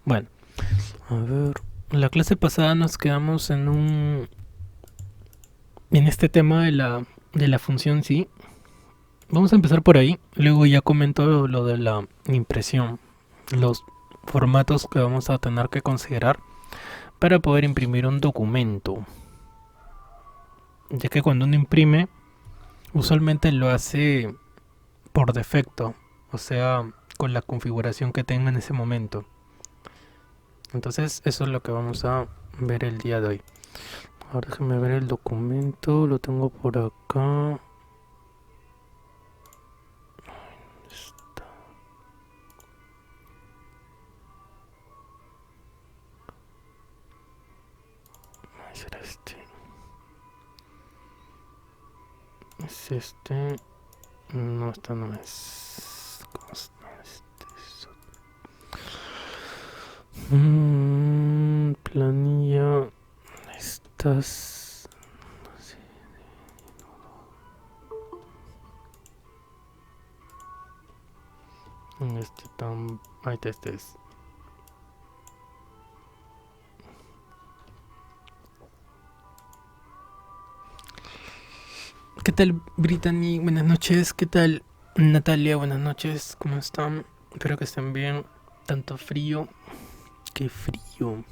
Bueno, a ver. En la clase pasada nos quedamos en este tema de la función sí. Vamos a empezar por ahí. Luego ya comento lo de la impresión. Los formatos que vamos a tener que considerar para poder imprimir un documento. Ya que cuando uno imprime, usualmente lo hace por defecto. O sea, con la configuración que tenga en ese momento. Entonces, eso es lo que vamos a ver el día de hoy. Ahora déjame ver el documento, lo tengo por acá. Está. Ay, será este. Es este. No, esta no es. ¿Cómo está este? Planilla. Estas. No sé. Este tan. Ahí está, este es. ¿Qué tal, Brittany? Buenas noches. ¿Qué tal, Natalia? Buenas noches. ¿Cómo están? Espero que estén bien. Tanto frío. Qué frío.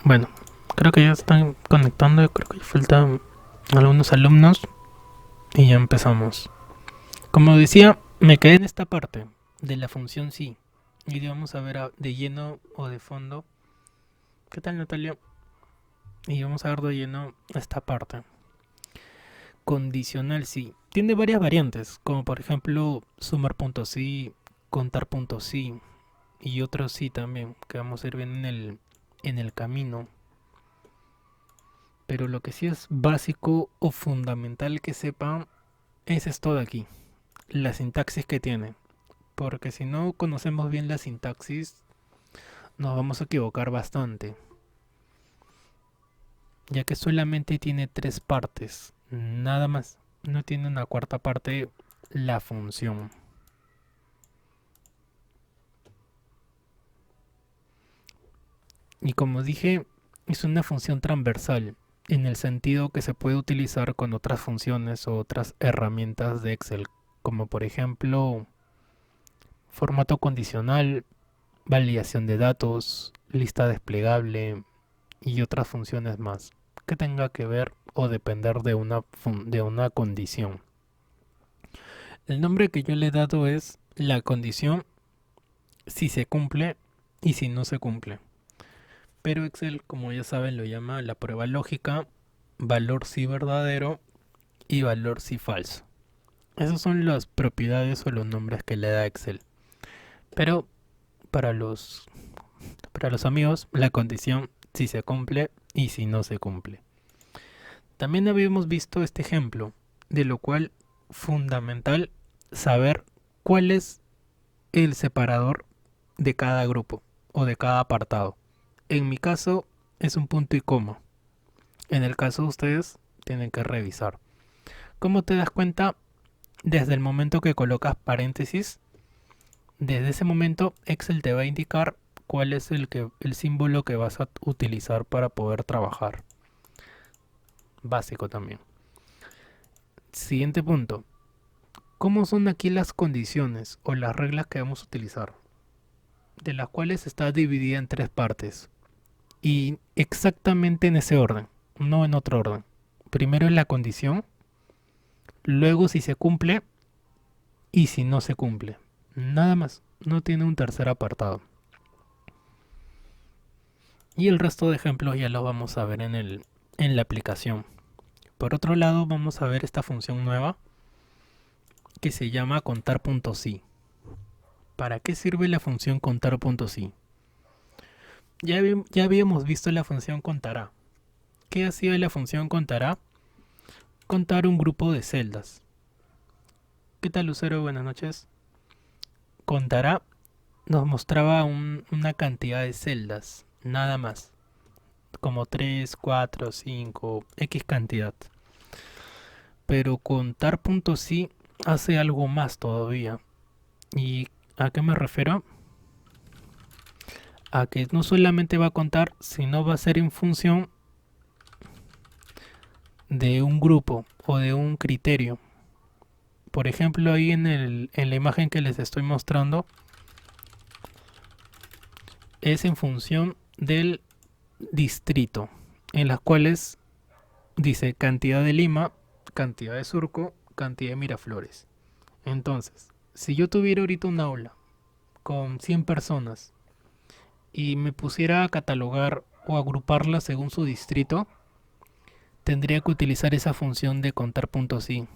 Bueno, creo que ya están conectando. Creo que faltan algunos alumnos. Y ya empezamos. Como decía, me quedé en esta parte de la función sí. Y vamos a ver de lleno o de fondo. ¿Qué tal, Natalia? Y vamos a ver de lleno esta parte. Condicional sí. Tiene varias variantes, como por ejemplo sumar puntos sí, contar puntos sí y otros sí también, que vamos a ir viendo en el camino. Pero lo que sí es básico o fundamental que sepan es esto de aquí, la sintaxis que tiene. Porque si no conocemos bien la sintaxis, nos vamos a equivocar bastante. Ya que solamente tiene tres partes, nada más. No tiene una cuarta parte, la función. Y como dije, es una función transversal, en el sentido que se puede utilizar con otras funciones o otras herramientas de Excel, como por ejemplo formato condicional, validación de datos, lista desplegable y otras funciones más que tenga que ver o depender de una condición. El nombre que yo le he dado es la condición si se cumple y si no se cumple. Pero Excel, como ya saben, lo llama la prueba lógica, valor si verdadero y valor si falso. Esas son las propiedades o los nombres que le da Excel. Pero para los, para los amigos, la condición si se cumple y si no se cumple. También habíamos visto este ejemplo, de lo cual fundamental saber cuál es el separador de cada grupo o de cada apartado. En mi caso es un punto y coma. En el caso de ustedes tienen que revisar. ¿Cómo te das cuenta? Desde el momento que colocas paréntesis, desde ese momento Excel te va a indicar cuál es el símbolo que vas a utilizar para poder trabajar. Básico también. Siguiente punto. ¿Cómo son aquí las condiciones o las reglas que vamos a utilizar? De las cuales está dividida en tres partes. Y exactamente en ese orden, no en otro orden. Primero es la condición, luego si se cumple y si no se cumple. Nada más, no tiene un tercer apartado. Y el resto de ejemplos ya los vamos a ver en la aplicación. Por otro lado, vamos a ver esta función nueva que se llama contar.si. ¿Para qué sirve la función contar.si? Ya habíamos visto la función contará. ¿Qué hacía la función contará? Contar un grupo de celdas. ¿Qué tal, Lucero? Buenas noches. Contará nos mostraba una cantidad de celdas, nada más, como 3, 4, 5, X cantidad. Pero contar.si hace algo más todavía. Y ¿A qué me refiero? A que no solamente va a contar, sino va a ser en función de un grupo o de un criterio. Por ejemplo, ahí en la imagen que les estoy mostrando, es en función del distrito, en las cuales dice cantidad de Lima, cantidad de Surco, cantidad de Miraflores. Entonces, si yo tuviera ahorita un aula con 100 personas y me pusiera a catalogar o agruparlas según su distrito, tendría que utilizar esa función de contar puntos i.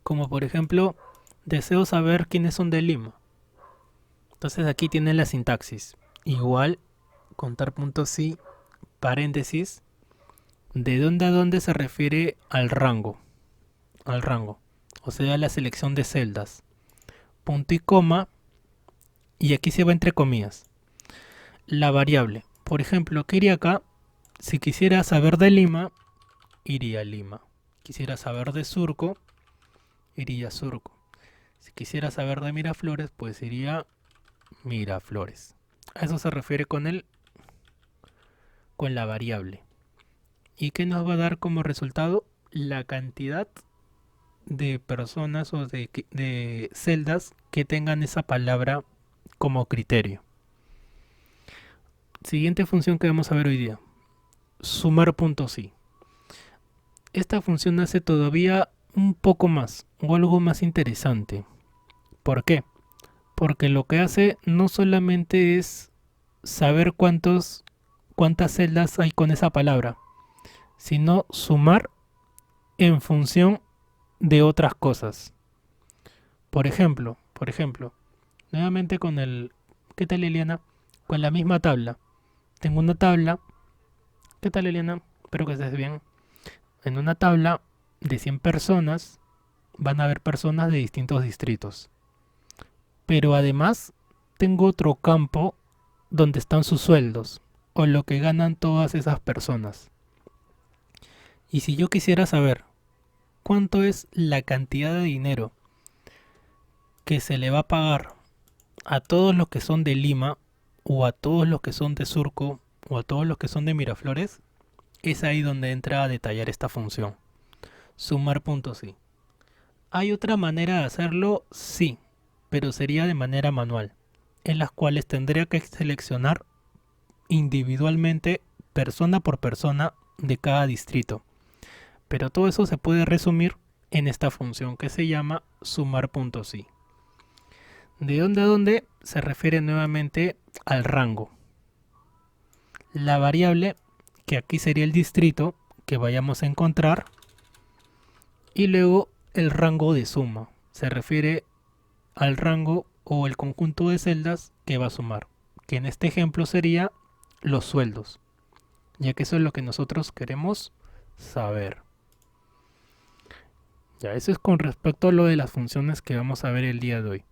Como por ejemplo, deseo saber quiénes son de Lima. Entonces aquí tiene la sintaxis. Igual, contar puntos i, paréntesis, de dónde a dónde se refiere al rango. Al rango. O sea, la selección de celdas. Punto y coma. Y aquí se va entre comillas. La variable. Por ejemplo, ¿qué iría acá? Si quisiera saber de Lima, iría a Lima. Quisiera saber de Surco, iría a Surco. Si quisiera saber de Miraflores, pues iría a Miraflores. A eso se refiere con la variable. ¿Y qué nos va a dar como resultado? La cantidad de personas o de celdas que tengan esa palabra como criterio. Siguiente función que vamos a ver hoy día. Sumar puntos i. Esta función hace todavía un poco más o algo más interesante. ¿Por qué? Porque lo que hace no solamente es saber cuántas celdas hay con esa palabra, sino sumar en función de otras cosas. Por ejemplo, nuevamente con el... ¿Qué tal, Eliana? Con la misma tabla. Tengo una tabla. ¿Qué tal, Eliana? Espero que estés bien. En una tabla de 100 personas van a haber personas de distintos distritos. Pero además tengo otro campo donde están sus sueldos o lo que ganan todas esas personas. Y si yo quisiera saber cuánto es la cantidad de dinero que se le va a pagar a todos los que son de Lima o a todos los que son de Surco o a todos los que son de Miraflores, es ahí donde entra a detallar esta función. Sumar puntos i. ¿Hay otra manera de hacerlo? Sí, pero sería de manera manual, en las cuales tendría que seleccionar individualmente, persona por persona, de cada distrito. Pero todo eso se puede resumir en esta función que se llama sumar puntos i. ¿De dónde a dónde? Se refiere nuevamente al rango. La variable, que aquí sería el distrito que vayamos a encontrar, y luego el rango de suma. Se refiere al rango o el conjunto de celdas que va a sumar, que en este ejemplo sería los sueldos, ya que eso es lo que nosotros queremos saber. Ya, eso es con respecto a lo de las funciones que vamos a ver el día de hoy.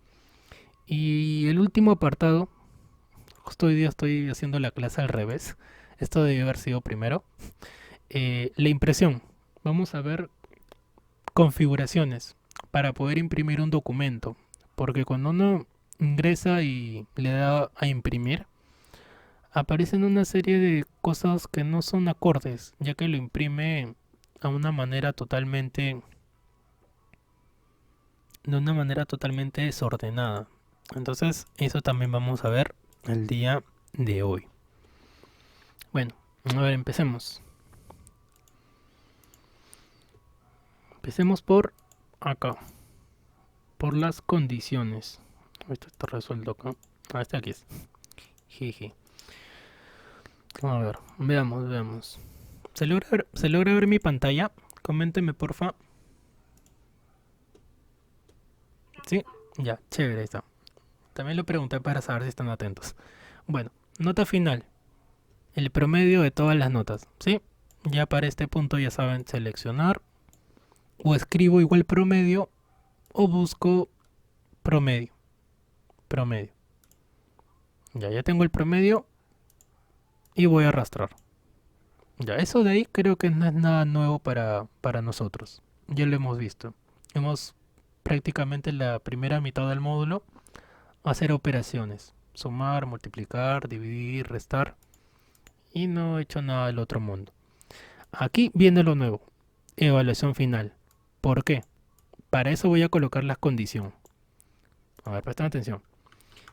Y el último apartado, justo hoy día estoy haciendo la clase al revés, esto debe haber sido primero, la impresión. Vamos a ver configuraciones para poder imprimir un documento, porque cuando uno ingresa y le da a imprimir, aparecen una serie de cosas que no son acordes, ya que lo imprime a una manera totalmente, de una manera totalmente desordenada. Entonces, eso también vamos a ver el día de hoy. Bueno, a ver, empecemos. Empecemos por acá, por las condiciones. Esto está resuelto acá. Ah, este aquí es. Jiji. A ver, veamos. ¿Se logra ver mi pantalla? Coméntenme, porfa. Sí, ya, chévere, ahí está. También lo pregunté para saber si están atentos. Bueno, nota final. El promedio de todas las notas, ¿sí? Ya para este punto ya saben seleccionar. O escribo igual promedio o busco promedio. Promedio. Ya tengo el promedio y voy a arrastrar. Ya, eso de ahí creo que no es nada nuevo para nosotros. Ya lo hemos visto. Hemos prácticamente la primera mitad del módulo hacer operaciones. Sumar, multiplicar, dividir, restar. Y no he hecho nada del otro mundo. Aquí viene lo nuevo. Evaluación final. ¿Por qué? Para eso voy a colocar la condición. A ver, presten atención.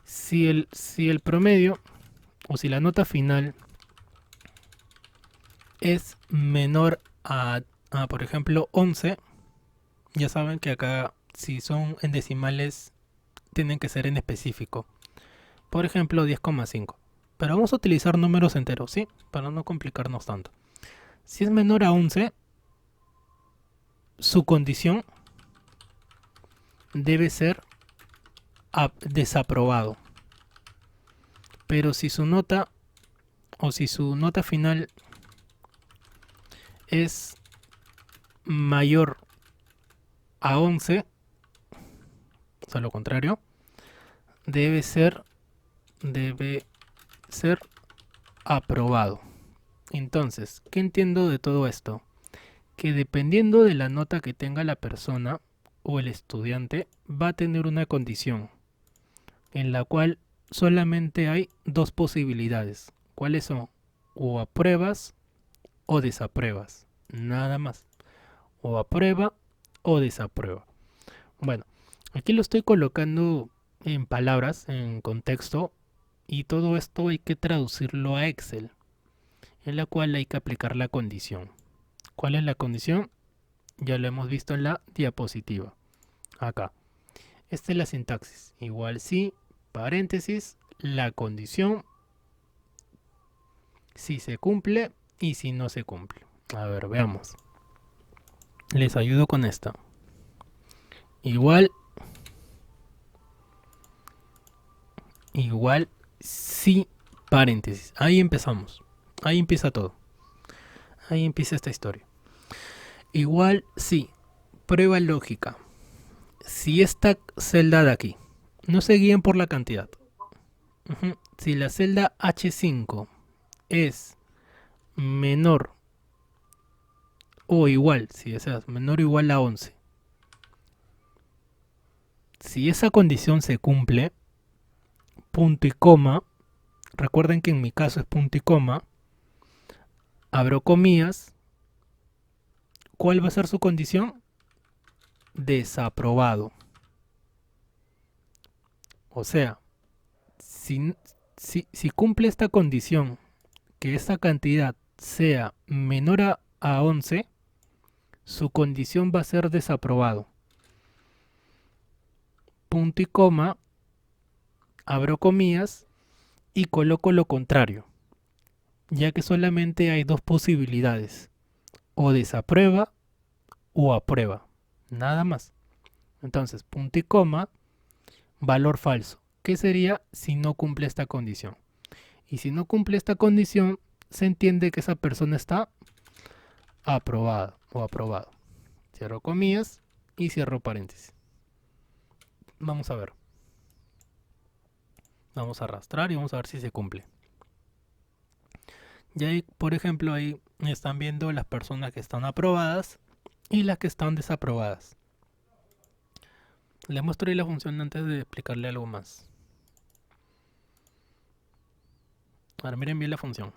Si el promedio o si la nota final es menor por ejemplo, 11, ya saben que acá si son en decimales tienen que ser en específico. Por ejemplo, 10,5. Pero vamos a utilizar números enteros, ¿sí? Para no complicarnos tanto. Si es menor a 11, su condición debe ser desaprobado. Pero si su nota final es mayor a 11, o sea, lo contrario, debe ser aprobado. Entonces, ¿qué entiendo de todo esto? Que dependiendo de la nota que tenga la persona o el estudiante, va a tener una condición en la cual solamente hay dos posibilidades. ¿Cuáles son? O apruebas o desapruebas. Nada más. O aprueba o desaprueba. Bueno, aquí lo estoy colocando en palabras, en contexto, y todo esto hay que traducirlo a Excel, en la cual hay que aplicar la condición. ¿Cuál es la condición? Ya lo hemos visto en la diapositiva. Acá. Esta es la sintaxis. Igual si, paréntesis, la condición, si se cumple y si no se cumple. A ver, veamos. Les ayudo con esto. Igual si, paréntesis. Ahí empezamos. Ahí empieza todo. Ahí empieza esta historia. Igual si, prueba lógica. Si esta celda de aquí, no se guíen por la cantidad. Si la celda H5 es menor o igual, si deseas, menor o igual a 11. Si esa condición se cumple, punto y coma, recuerden que en mi caso es punto y coma, abro comillas, ¿cuál va a ser su condición? Desaprobado. O sea, si cumple esta condición, que esta cantidad sea menor a 11, su condición va a ser desaprobado. Punto y coma, abro comillas y coloco lo contrario, ya que solamente hay dos posibilidades, o desaprueba o aprueba, nada más. Entonces, punto y coma, valor falso. ¿Qué sería si no cumple esta condición? Y si no cumple esta condición, se entiende que esa persona está aprobada o aprobado. Cierro comillas y cierro paréntesis. Vamos a ver. Vamos a arrastrar y vamos a ver si se cumple. Y ahí, por ejemplo, ahí están viendo las personas que están aprobadas y las que están desaprobadas. Les muestro ahí la función antes de explicarle algo más. Ahora miren bien la función.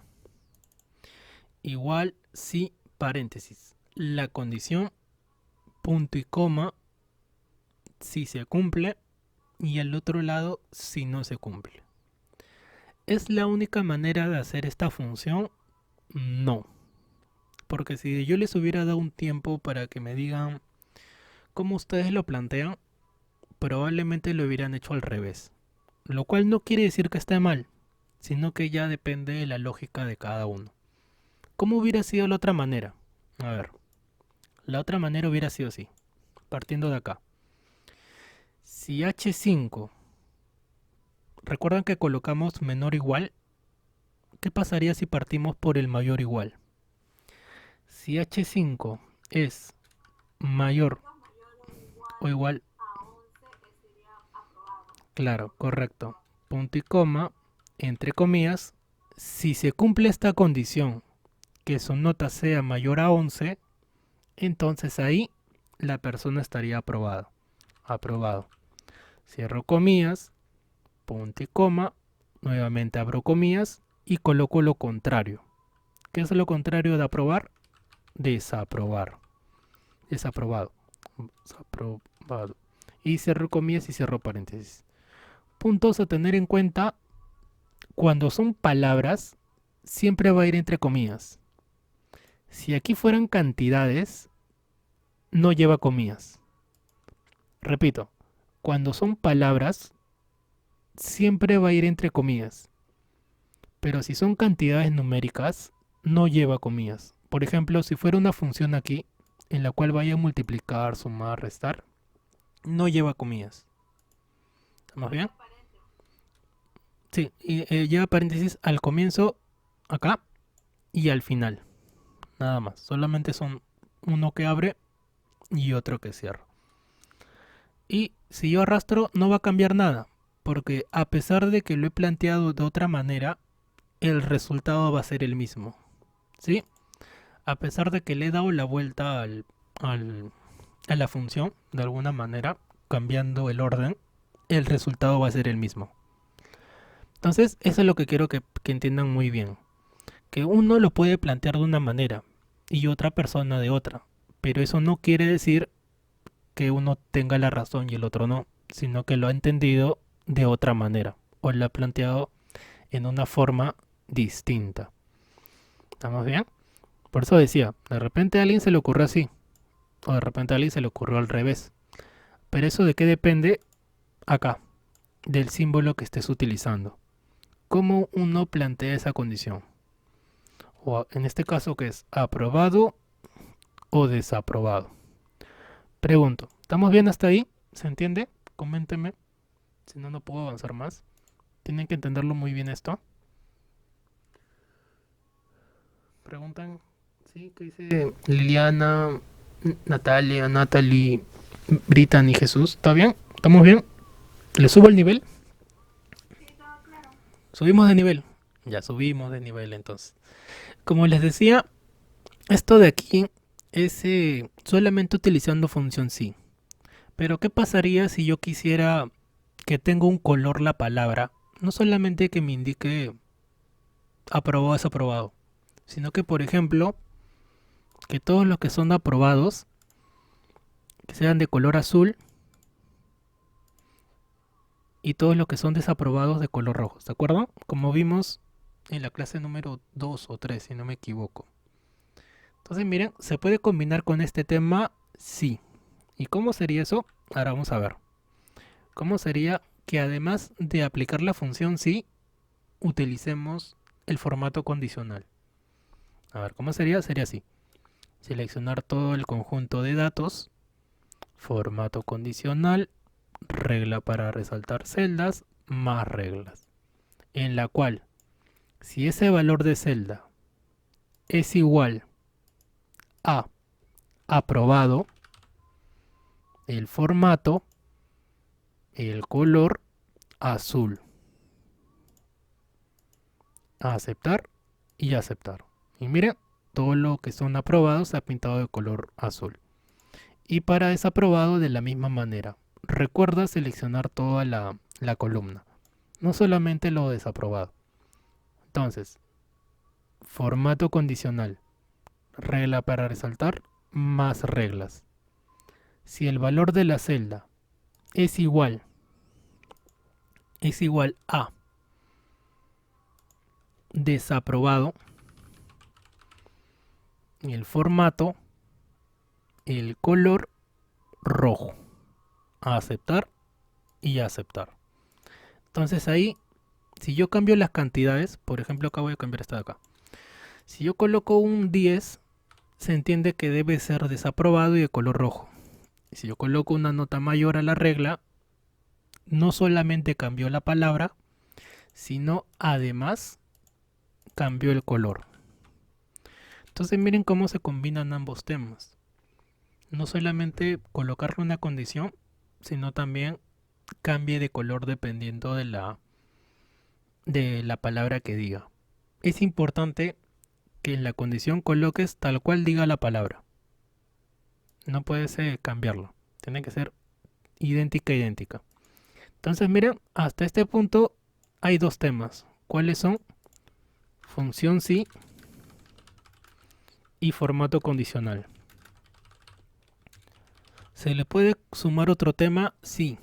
Igual si, paréntesis, la condición, punto y coma, si se cumple, y al otro lado si no se cumple. ¿Es la única manera de hacer esta función? No. Porque si yo les hubiera dado un tiempo para que me digan cómo ustedes lo plantean, probablemente lo hubieran hecho al revés. Lo cual no quiere decir que esté mal, sino que ya depende de la lógica de cada uno. ¿Cómo hubiera sido la otra manera? A ver, la otra manera hubiera sido así, partiendo de acá. Si H5, recuerdan que colocamos menor o igual, ¿qué pasaría si partimos por el mayor o igual? Si H5 es mayor o igual, claro, correcto, punto y coma, entre comillas, si se cumple esta condición, que su nota sea mayor a 11, entonces ahí la persona estaría aprobada. Aprobado. Cierro comillas, punto y coma, nuevamente abro comillas y coloco lo contrario. ¿Qué es lo contrario de aprobar? Desaprobar. Desaprobado. Desaprobado. Y cierro comillas y cierro paréntesis. Puntos a tener en cuenta: cuando son palabras, siempre va a ir entre comillas. Si aquí fueran cantidades, no lleva comillas. Repito, cuando son palabras, siempre va a ir entre comillas. Pero si son cantidades numéricas, no lleva comillas. Por ejemplo, si fuera una función aquí, en la cual vaya a multiplicar, sumar, restar, no lleva comillas. ¿Estamos bien? Sí, y, lleva paréntesis al comienzo, acá, y al final. Nada más. Solamente son uno que abre y otro que cierra. Y si yo arrastro, no va a cambiar nada, porque a pesar de que lo he planteado de otra manera, el resultado va a ser el mismo. ¿Sí? A pesar de que le he dado la vuelta a la función, de alguna manera, cambiando el orden, el resultado va a ser el mismo. Entonces, eso es lo que quiero que entiendan muy bien. Que uno lo puede plantear de una manera y otra persona de otra. Pero eso no quiere decir que uno tenga la razón y el otro no, sino que lo ha entendido de otra manera o lo ha planteado en una forma distinta. ¿Estamos bien? Por eso decía, de repente a alguien se le ocurrió así, o de repente a alguien se le ocurrió al revés. Pero eso de qué depende acá, del símbolo que estés utilizando. ¿Cómo uno plantea esa condición? O en este caso, ¿qué es? ¿Aprobado o desaprobado? Pregunto, ¿estamos bien hasta ahí? ¿Se entiende? Coméntenme, si no, no puedo avanzar más. Tienen que entenderlo muy bien esto. Preguntan, ¿sí? ¿Qué dice Liliana, Natalia, Natalie, Brittany, Jesús? ¿Está bien? ¿Estamos bien? ¿Le subo el nivel? Subimos de nivel. Ya subimos de nivel entonces. Como les decía, esto de aquí es solamente utilizando función sí. Pero ¿qué pasaría si yo quisiera que tenga un color la palabra? No solamente que me indique aprobado o desaprobado, sino que, por ejemplo, que todos los que son aprobados que sean de color azul y todos los que son desaprobados de color rojo. ¿De acuerdo? Como vimos en la clase número 2 o 3, si no me equivoco. Entonces, miren, ¿se puede combinar con este tema? Sí. ¿Y cómo sería eso? Ahora vamos a ver. ¿Cómo sería que además de aplicar la función sí, utilicemos el formato condicional? A ver, ¿cómo sería? Sería así. Seleccionar todo el conjunto de datos, formato condicional, regla para resaltar celdas, más reglas. En la cual, si ese valor de celda es igual a aprobado, el formato, el color azul. A aceptar y aceptar. Y miren, todo lo que son aprobados se ha pintado de color azul. Y para desaprobado de la misma manera. Recuerda seleccionar toda la columna, no solamente lo desaprobado. Entonces, formato condicional, regla para resaltar, más reglas. Si el valor de la celda es igual a desaprobado, el formato, el color rojo. A aceptar y a aceptar. Entonces ahí, si yo cambio las cantidades, por ejemplo, acá voy a cambiar esta de acá. Si yo coloco un 10, se entiende que debe ser desaprobado y de color rojo. Y si yo coloco una nota mayor a la regla, no solamente cambió la palabra, sino además cambió el color. Entonces miren cómo se combinan ambos temas. No solamente colocarle una condición, sino también cambie de color dependiendo de la palabra que diga. Es importante que en la condición coloques tal cual diga la palabra. No puedes cambiarlo. Tiene que ser idéntica. Entonces Entonces, miren, hasta este punto hay dos temas. ¿Cuáles son? Función sí y formato condicional. ¿Se le puede sumar otro tema? Sí,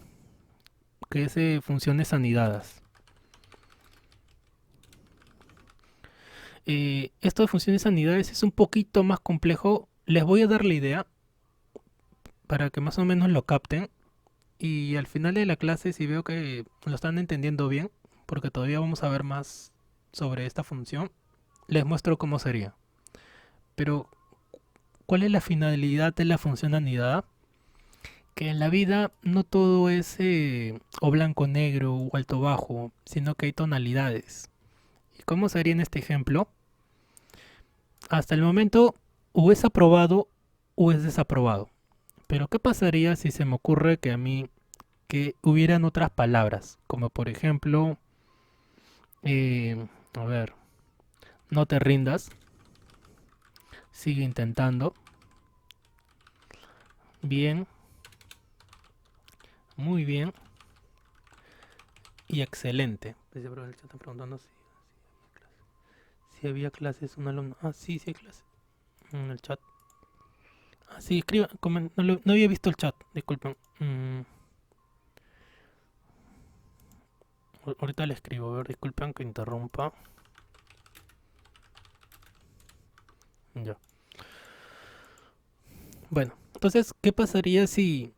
que es funciones anidadas. Esto de funciones anidadas es un poquito más complejo. Les voy a dar la idea para que más o menos lo capten. Y al final de la clase, si veo que lo están entendiendo bien, porque todavía vamos a ver más sobre esta función, les muestro cómo sería. Pero, ¿cuál es la finalidad de la función anidada? Que en la vida no todo es o blanco negro o alto bajo, sino que hay tonalidades. ¿Y cómo sería en este ejemplo? Hasta el momento o es aprobado o es desaprobado. Pero ¿qué pasaría si se me ocurre que a mí que hubieran otras palabras? Como por ejemplo, a ver, no te rindas, sigue intentando, bien, muy bien y excelente. Dice, pero el chat está preguntando si había clases, un alumno. Ah, sí, sí hay clases en el chat. Ah, sí, escriban, no había visto el chat, disculpen. Ahorita le escribo, a ver, disculpen que interrumpa. Ya. Bueno, entonces, ¿qué pasaría si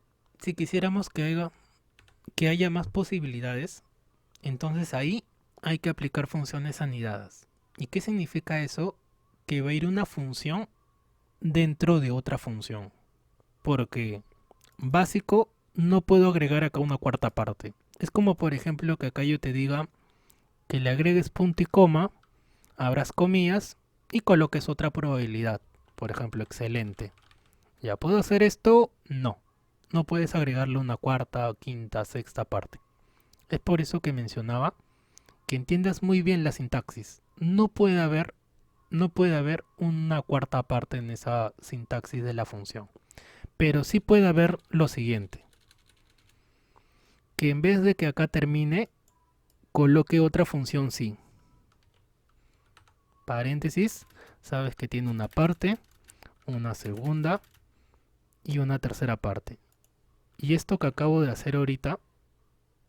quisiéramos que haya más posibilidades? Entonces ahí hay que aplicar funciones anidadas. ¿Y qué significa eso? Que va a ir una función dentro de otra función. Porque básico no puedo agregar acá una cuarta parte. Es como por ejemplo que acá yo te diga que le agregues punto y coma, abras comillas y coloques otra probabilidad. Por ejemplo, excelente. ¿Ya puedo hacer esto? No. No puedes agregarle una cuarta, quinta, sexta parte. Es por eso que mencionaba que entiendas muy bien la sintaxis. No puede haber una cuarta parte en esa sintaxis de la función. Pero sí puede haber lo siguiente. Que en vez de que acá termine, coloque otra función sí. Paréntesis, sabes que tiene una parte, una segunda y una tercera parte. Y esto que acabo de hacer ahorita,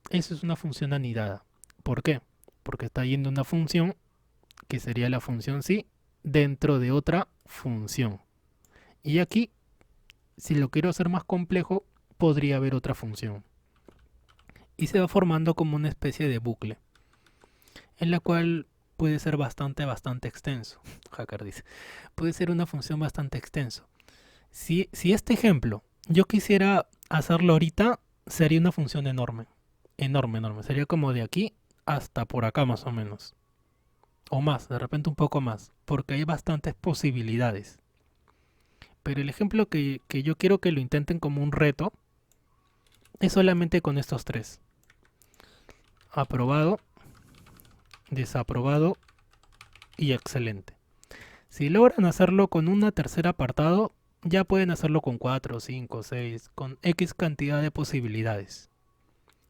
eso es una función anidada. ¿Por qué? Porque está yendo una función, que sería la función sí, dentro de otra función. Y aquí, si lo quiero hacer más complejo, podría haber otra función. Y se va formando como una especie de bucle, en la cual puede ser bastante extenso. Hacker dice, puede ser una función bastante extenso. Si este ejemplo yo quisiera hacerlo ahorita, sería una función enorme. Enorme. Sería como de aquí hasta por acá más o menos. O más, de repente un poco más. Porque hay bastantes posibilidades. Pero el ejemplo que yo quiero que lo intenten como un reto es solamente con estos tres. Aprobado, desaprobado y excelente. Si logran hacerlo con un tercer apartado, ya pueden hacerlo con 4, 5, 6, con X cantidad de posibilidades.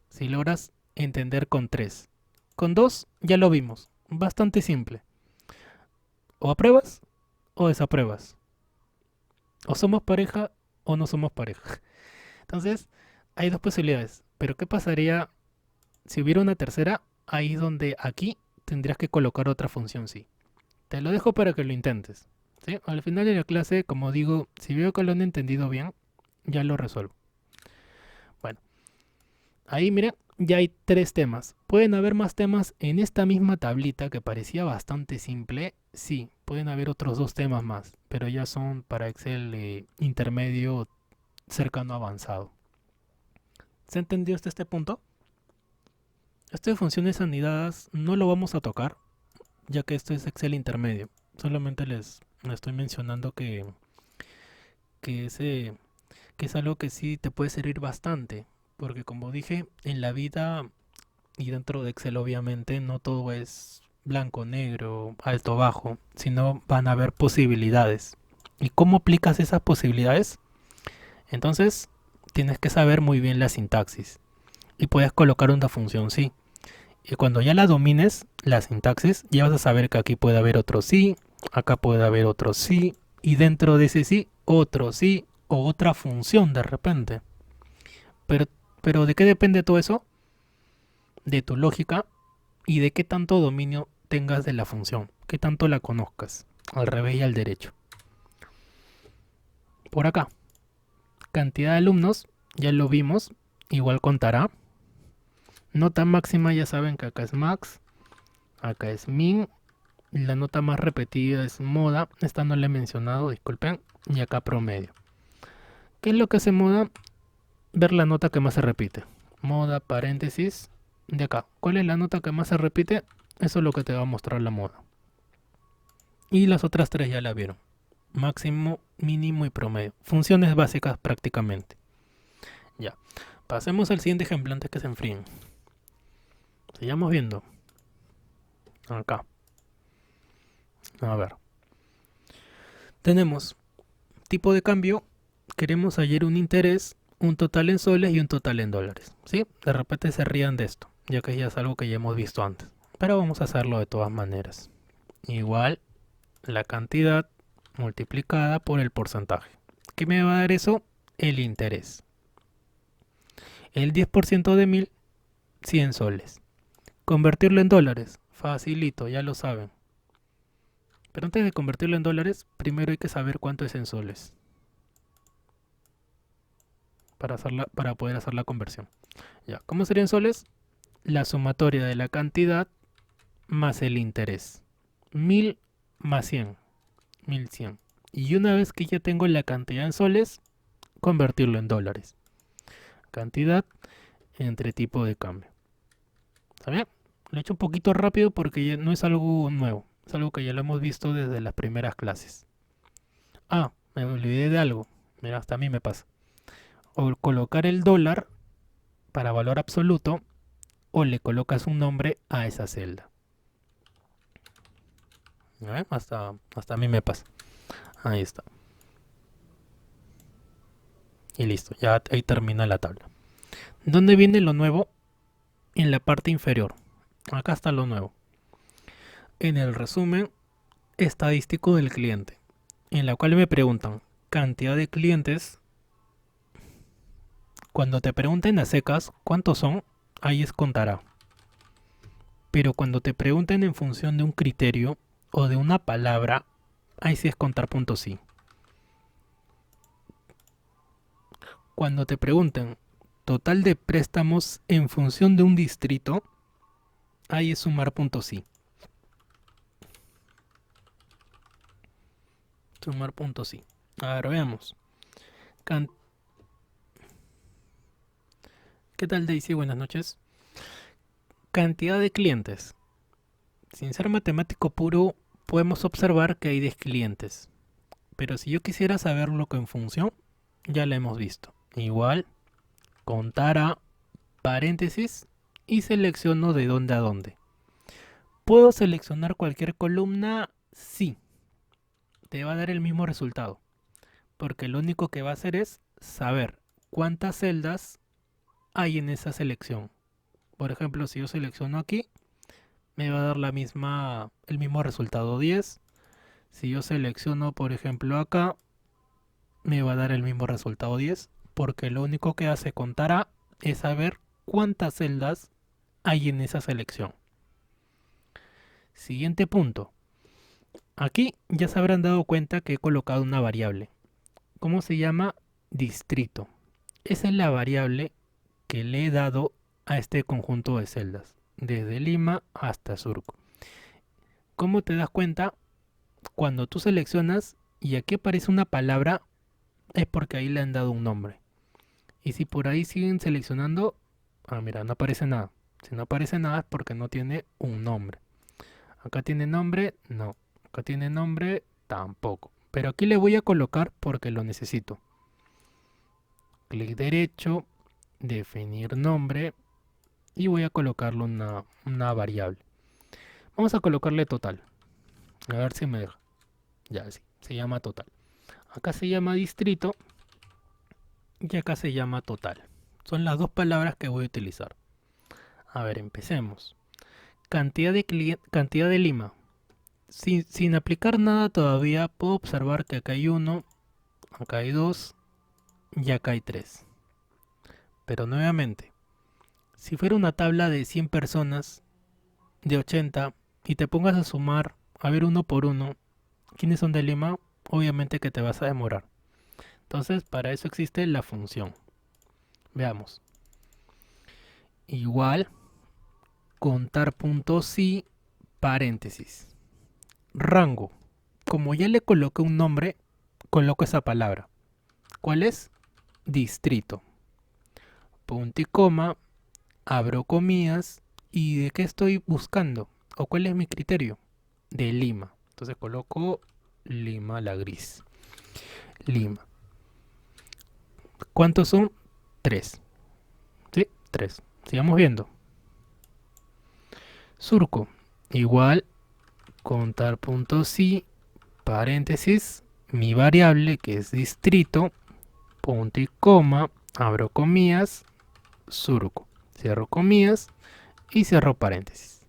Si logras entender con 3. Con 2 ya lo vimos, bastante simple. O apruebas o desapruebas. O somos pareja o no somos pareja. Entonces, hay dos posibilidades. Pero ¿qué pasaría si hubiera una tercera? Ahí es donde aquí tendrías que colocar otra función sí. Te lo dejo para que lo intentes. ¿Sí? Al final de la clase, como digo, si veo que lo han entendido bien, ya lo resuelvo. Bueno, ahí miren, ya hay 3 temas. ¿Pueden haber más temas en esta misma tablita que parecía bastante simple? Sí, pueden haber otros 2 temas más, pero ya son para Excel intermedio cercano a avanzado. ¿Se entendió hasta este punto? Esto de funciones anidadas no lo vamos a tocar, ya que esto es Excel intermedio. Solamente les estoy mencionando que es algo que sí te puede servir bastante. Porque como dije, en la vida y dentro de Excel obviamente no todo es blanco, negro, alto, bajo, sino van a haber posibilidades. ¿Y cómo aplicas esas posibilidades? Entonces tienes que saber muy bien la sintaxis. y puedes colocar una función sí. Y cuando ya la domines, la sintaxis, ya vas a saber que aquí puede haber otro sí, acá puede haber otro sí, y dentro de ese sí, otro sí, o otra función de repente. Pero, pero ¿de qué depende todo eso? De tu lógica y de qué tanto dominio tengas de la función, qué tanto la conozcas, al revés y al derecho. Por acá, cantidad de alumnos, ya lo vimos, igual contará. Nota máxima, ya saben que acá es max, acá es min. La nota más repetida es moda, esta no la he mencionado, disculpen, y acá promedio. ¿Qué es lo que hace moda? Ver la nota que más se repite. Moda, paréntesis, de acá. ¿Cuál es la nota que más se repite? Eso es lo que te va a mostrar la moda. Y las otras tres ya la vieron. Máximo, mínimo y promedio. Funciones básicas prácticamente. Ya. Pasemos al siguiente ejemplo antes que se enfríen. Sigamos viendo. Acá. A ver. Tenemos tipo de cambio. Queremos hallar un interés, un total en soles y un total en dólares. ¿Sí? De repente se rían de esto, ya que ya es algo que ya hemos visto antes. Pero vamos a hacerlo de todas maneras. Igual la cantidad multiplicada por el porcentaje. ¿Qué me va a dar eso? El interés. El 10% de 1000, 100 soles. Convertirlo en dólares. Facilito, ya lo saben. Pero antes de convertirlo en dólares, primero hay que saber cuánto es en soles. Para poder hacer la conversión. Ya, ¿cómo serían soles? La sumatoria de la cantidad más el interés. 1000 más 100. 1100. Y una vez que ya tengo la cantidad en soles, convertirlo en dólares. Cantidad entre tipo de cambio. ¿Está bien? Lo he hecho un poquito rápido porque ya no es algo nuevo. Es algo que ya lo hemos visto desde las primeras clases. Ah, me olvidé de algo. Mira, hasta a mí me pasa. O colocar el dólar para valor absoluto o le colocas un nombre a esa celda. Hasta a mí me pasa. Ahí está. Y listo, ya ahí termina la tabla. ¿Dónde viene lo nuevo? En la parte inferior. Acá está lo nuevo. En el resumen estadístico del cliente, en la cual me preguntan cantidad de clientes. Cuando te pregunten a secas cuántos son, ahí es contará. Pero cuando te pregunten en función de un criterio o de una palabra, ahí sí es contar puntos sí. Cuando te pregunten total de préstamos en función de un distrito, ahí es sumar puntos sí. Sumar puntos sí. A ver, veamos. Can- ¿Qué tal, Daisy? Buenas noches. Cantidad de clientes. Sin ser matemático puro, podemos observar que hay 10 clientes. Pero si yo quisiera saberlo en función, ya lo hemos visto. Igual, contar a paréntesis y selecciono de dónde a dónde. ¿Puedo seleccionar cualquier columna? Sí. Te va a dar el mismo resultado. Porque lo único que va a hacer es saber cuántas celdas hay en esa selección. Por ejemplo, si yo selecciono aquí, me va a dar el mismo resultado 10. Si yo selecciono, por ejemplo, acá, me va a dar el mismo resultado 10. Porque lo único que hace contar a es saber cuántas celdas hay en esa selección. Siguiente punto. Aquí ya se habrán dado cuenta que he colocado una variable. ¿Cómo se llama? Distrito. Esa es la variable que le he dado a este conjunto de celdas, desde Lima hasta Surco. ¿Cómo te das cuenta? Cuando tú seleccionas y aquí aparece una palabra, es porque ahí le han dado un nombre. Y si por ahí siguen seleccionando, mira, no aparece nada. Si no aparece nada es porque no tiene un nombre. Acá tiene nombre, no. Acá tiene nombre, tampoco. Pero aquí le voy a colocar porque lo necesito. Clic derecho, definir nombre y voy a colocarle una variable. Vamos a colocarle total. A ver si me deja. Ya, sí, se llama total. Acá se llama distrito y acá se llama total. Son las dos palabras que voy a utilizar. A ver, empecemos. Cantidad de Lima. Sin aplicar nada todavía, puedo observar que acá hay 1, acá hay 2 y acá hay 3. Pero nuevamente, si fuera una tabla de 100 personas, de 80, y te pongas a sumar, a ver uno por uno, ¿quiénes son de Lima? Obviamente que te vas a demorar. Entonces, para eso existe la función. Veamos. Igual, contar puntos y paréntesis. Rango. Como ya le coloqué un nombre, coloco esa palabra. ¿Cuál es? Distrito. Punto y coma, abro comillas, ¿y de qué estoy buscando? ¿O cuál es mi criterio? De Lima. Entonces coloco Lima, la gris. Lima. ¿Cuántos son? 3. ¿Sí? 3. Sigamos viendo. Surco. Igual, contar puntos y paréntesis, mi variable que es distrito, punto y coma, abro comillas, surco. Cierro comillas y cierro paréntesis.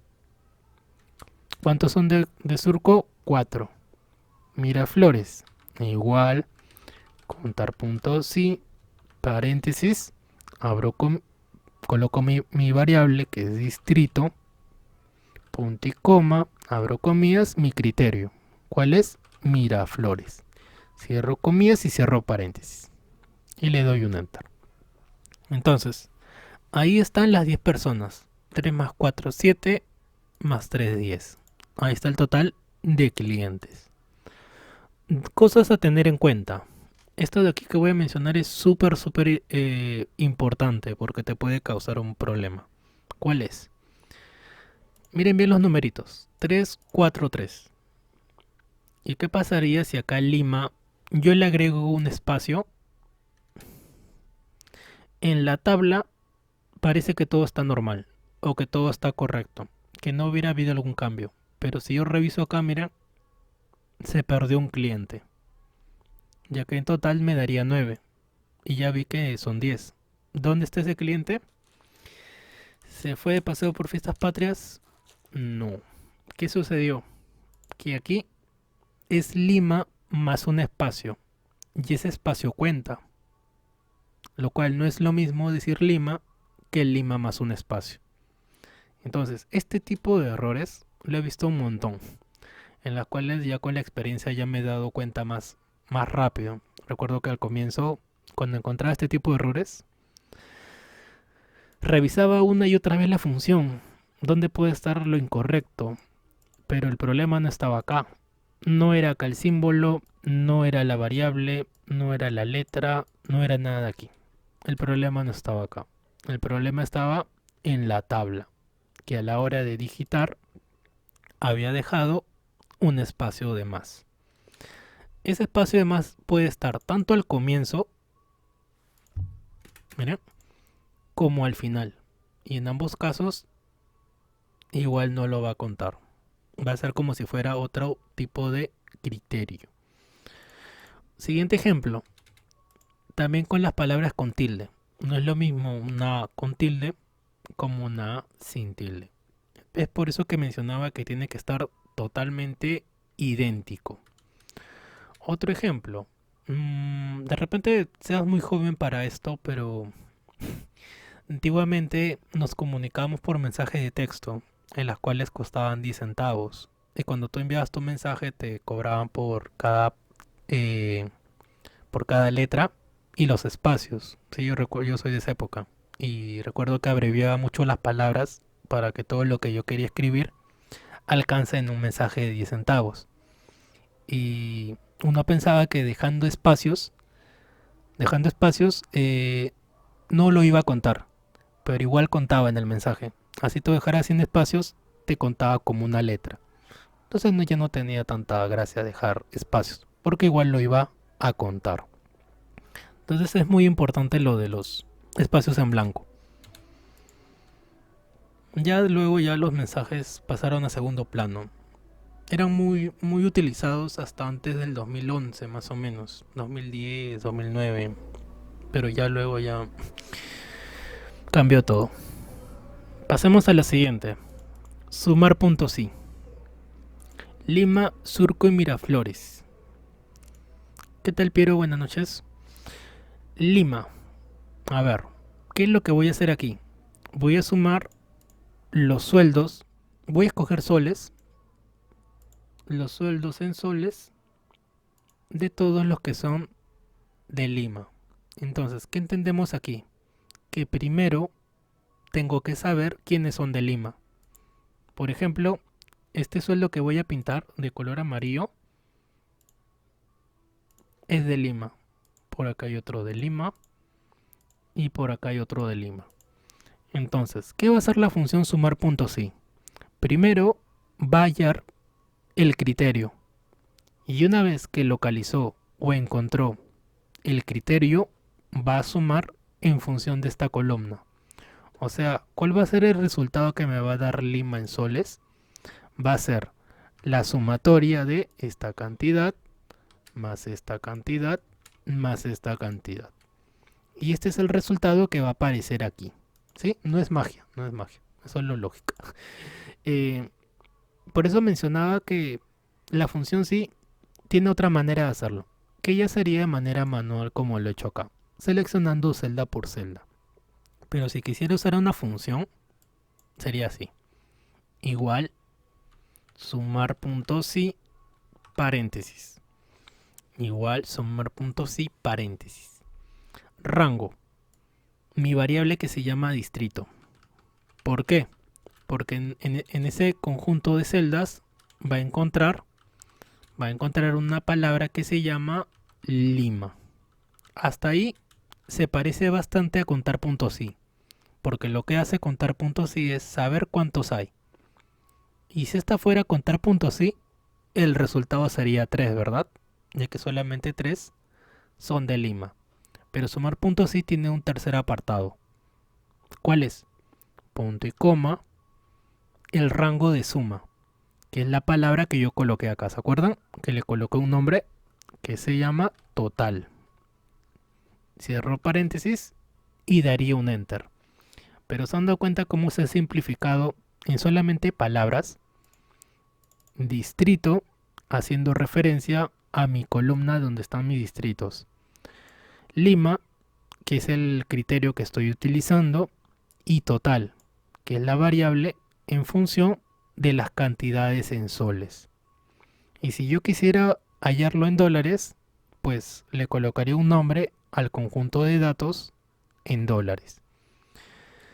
¿Cuántos son de surco? 4. Miraflores. Igual, contar puntos y paréntesis, coloco mi variable que es distrito, punto y coma, abro comillas, mi criterio. ¿Cuál es? Miraflores. Cierro comillas y cierro paréntesis. Y le doy un enter. Entonces, ahí están las 10 personas. 3 más 4, 7, más 3, 10. Ahí está el total de clientes. Cosas a tener en cuenta. Esto de aquí que voy a mencionar es súper importante porque te puede causar un problema. ¿Cuál es? Miren bien los numeritos. 3, 4, 3. ¿Y qué pasaría si acá en Lima yo le agrego un espacio? En la tabla parece que todo está normal o que todo está correcto, que no hubiera habido algún cambio. Pero si yo reviso acá, mira, se perdió un cliente, ya que en total me daría 9 y ya vi que son 10. ¿Dónde está ese cliente? ¿Se fue de paseo por fiestas patrias? No. ¿Qué sucedió? Que aquí es Lima más un espacio y ese espacio cuenta, lo cual no es lo mismo decir Lima que Lima más un espacio. Entonces, este tipo de errores lo he visto un montón, en las cuales ya con la experiencia ya me he dado cuenta más rápido. Recuerdo que al comienzo, cuando encontraba este tipo de errores, revisaba una y otra vez la función, dónde puede estar lo incorrecto, pero el problema no estaba acá. No era acá el símbolo, no era la variable, no era la letra, no era nada de aquí. El problema no estaba acá. El problema estaba en la tabla, que a la hora de digitar había dejado un espacio de más. Ese espacio de más puede estar tanto al comienzo, miren, como al final. Y en ambos casos, igual no lo va a contar. Va a ser como si fuera otro tipo de criterio. Siguiente ejemplo. También con las palabras con tilde. No es lo mismo una A con tilde como una A sin tilde. Es por eso que mencionaba que tiene que estar totalmente idéntico. Otro ejemplo. De repente seas muy joven para esto, pero antiguamente nos comunicábamos por mensaje de texto, en las cuales costaban 10 centavos. Y cuando tú enviabas tu mensaje te cobraban por cada letra y los espacios. Sí, yo soy de esa época. Y recuerdo que abreviaba mucho las palabras para que todo lo que yo quería escribir alcance en un mensaje de 10 centavos. Y uno pensaba que no lo iba a contar, pero igual contaba en el mensaje. Así tú dejaras sin espacios, te contaba como una letra. Entonces ya no tenía tanta gracia dejar espacios, porque igual lo iba a contar. Entonces es muy importante lo de los espacios en blanco. Ya luego ya los mensajes pasaron a segundo plano. Eran muy utilizados hasta antes del 2011 más o menos, 2010, 2009, pero ya luego ya Cambió todo. Pasemos a la siguiente. Sumar puntos sí. Lima, Surco y Miraflores. ¿Qué tal, Piero? Buenas noches. Lima. A ver, ¿qué es lo que voy a hacer aquí? Voy a sumar los sueldos. Voy a escoger soles. Los sueldos en soles de todos los que son de Lima. Entonces, ¿qué entendemos aquí? Que primero tengo que saber quiénes son de Lima. Por ejemplo, este sueldo que voy a pintar de color amarillo es de Lima. Por acá hay otro de Lima y por acá hay otro de Lima. Entonces, ¿qué va a hacer la función sumar puntos sí? Primero va a hallar el criterio. Y una vez que localizó o encontró el criterio, va a sumar en función de esta columna. O sea, ¿cuál va a ser el resultado que me va a dar Lima en soles? Va a ser la sumatoria de esta cantidad más esta cantidad más esta cantidad. Y este es el resultado que va a aparecer aquí. ¿Sí? No es magia, no es magia. Es solo lógica. Por eso mencionaba que la función sí tiene otra manera de hacerlo, que ya sería de manera manual como lo he hecho acá, seleccionando celda por celda. Pero si quisiera usar una función, sería así. Igual, sumar puntos sí, paréntesis. Igual, sumar puntos sí, paréntesis. Rango. Mi variable que se llama distrito. ¿Por qué? Porque en ese conjunto de celdas va a encontrar una palabra que se llama Lima. Hasta ahí se parece bastante a contar puntos sí, porque lo que hace contar puntos sí es saber cuántos hay. Y si esta fuera contar puntos sí, el resultado sería 3, ¿verdad? Ya que solamente 3 son de Lima. Pero sumar puntos sí tiene un tercer apartado. ¿Cuál es? Punto y coma, el rango de suma, que es la palabra que yo coloqué acá. ¿Se acuerdan? Que le coloqué un nombre que se llama total. Cierro paréntesis y daría un enter. Pero se han dado cuenta cómo se ha simplificado en solamente palabras. Distrito, haciendo referencia a mi columna donde están mis distritos. Lima, que es el criterio que estoy utilizando. Y total, que es la variable en función de las cantidades en soles. Y si yo quisiera hallarlo en dólares, pues le colocaría un nombre al conjunto de datos en dólares.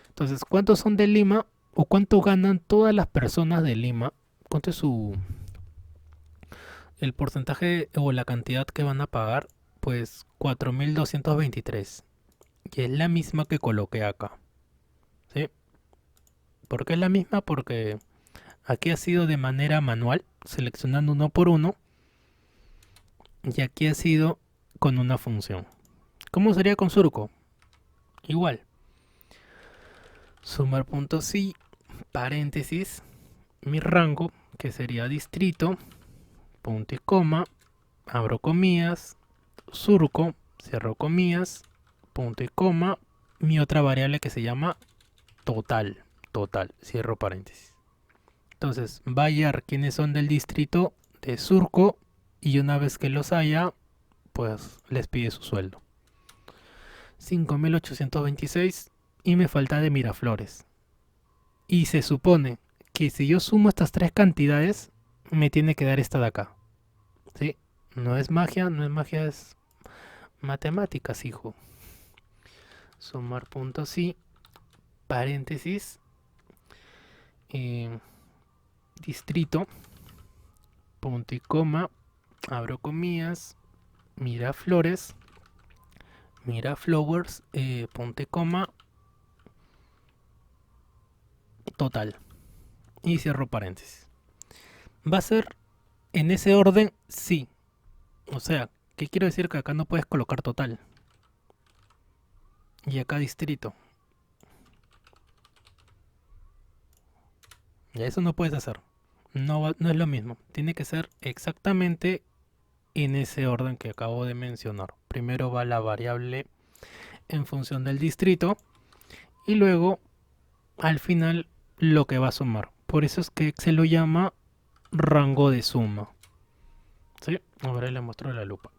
Entonces, ¿cuántos son de Lima o cuánto ganan todas las personas de Lima? ¿Cuánto es el porcentaje o la cantidad que van a pagar? Pues 4.223. Y es la misma que coloqué acá. ¿Sí? ¿Por qué es la misma? Porque aquí ha sido de manera manual, seleccionando uno por uno. Y aquí ha sido con una función. ¿Cómo sería con Surco? Igual. Sumar puntos y paréntesis. Mi rango, que sería distrito, punto y coma, abro comillas, surco, cierro comillas, punto y coma, mi otra variable que se llama total, cierro paréntesis. Entonces va a hallar quiénes son del distrito de Surco y una vez que los haya, pues les pide su sueldo. 5.826 y me falta de Miraflores. Y se supone que si yo sumo estas tres cantidades, me tiene que dar esta de acá. ¿Sí? No es magia, es matemáticas, hijo. Sumar puntos y paréntesis. Distrito, punto y coma, abro comillas, Miraflores, Miraflowers, punto y coma, total. Y cierro paréntesis. ¿Va a ser en ese orden? Sí. O sea, ¿qué quiero decir? Que acá no puedes colocar total. Y acá distrito. Y eso no puedes hacer. No es lo mismo. Tiene que ser exactamente en ese orden que acabo de mencionar. Primero va la variable en función del distrito y luego al final lo que va a sumar. Por eso es que se lo llama rango de suma. ¿Sí? Ahora le muestro la lupa.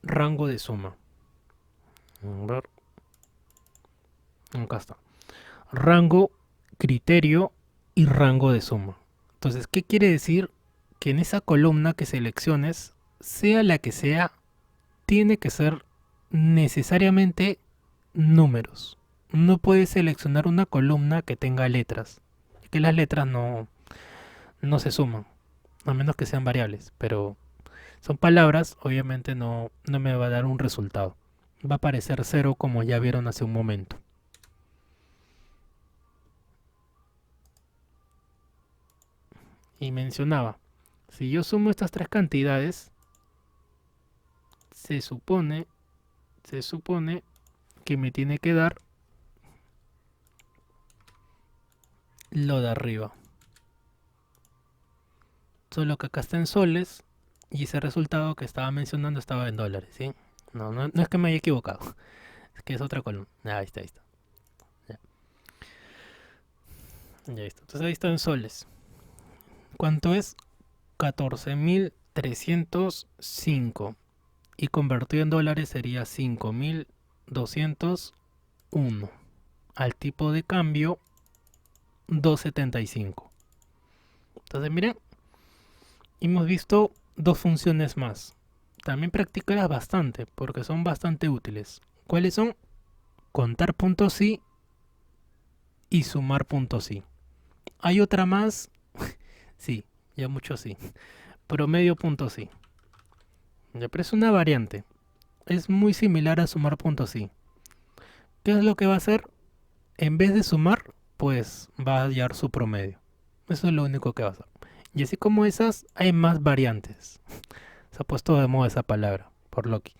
Rango de suma. A ver. Acá está. Rango, criterio y rango de suma. Entonces, ¿qué quiere decir? Que en esa columna que selecciones, sea la que sea, tiene que ser necesariamente números. No puedes seleccionar una columna que tenga letras, que las letras no se suman, a menos que sean variables, pero son palabras, obviamente no me va a dar un resultado. Va a aparecer cero como ya vieron hace un momento. Y mencionaba, si yo sumo estas tres cantidades, se supone que me tiene que dar lo de arriba. Solo que acá está en soles y ese resultado que estaba mencionando estaba en dólares, ¿sí? No es que me haya equivocado, es que es otra columna. Ahí está, ahí está. Ya, ya está. Entonces ahí está en soles. ¿Cuánto es? 14.305 y convertido en dólares sería 5.201 al tipo de cambio 2.75. Entonces miren, hemos visto dos funciones más. También practicarás bastante porque son bastante útiles. ¿Cuáles son? Contar puntos sí y sumar puntos sí. ¿Hay otra más? Sí, ya mucho sí. Promedio puntos sí. Ya, pero es una variante. Es muy similar a sumar puntos sí. ¿Qué es lo que va a hacer? En vez de sumar, pues va a hallar su promedio. Eso es lo único que va a hacer. Y así como esas, hay más variantes. Se ha puesto de moda esa palabra por Loki.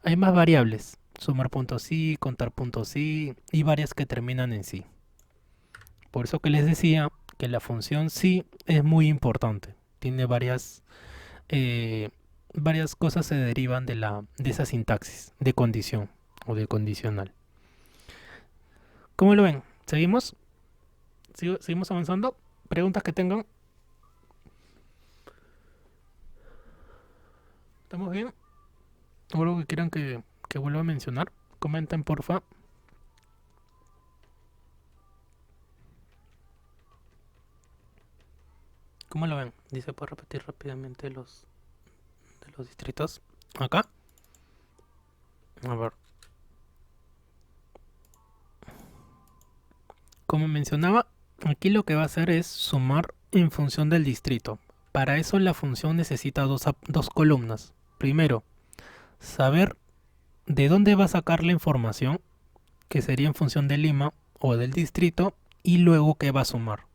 Hay más variables. Sumar puntos sí, contar puntos sí y varias que terminan en sí. Por eso que les decía que la función sí es muy importante. Tiene varias cosas se derivan de esa sintaxis de condición o de condicional. ¿Cómo lo ven? ¿Seguimos? ¿Seguimos avanzando? ¿Preguntas que tengan? ¿Estamos bien? ¿O algo que quieran que vuelva a mencionar? Comenten, porfa. ¿Cómo lo ven? Dice, ¿puedo repetir rápidamente de los distritos? Acá. A ver. Como mencionaba, aquí lo que va a hacer es sumar en función del distrito. Para eso la función necesita dos columnas. Primero, saber de dónde va a sacar la información, que sería en función de Lima o del distrito, y luego qué va a sumar.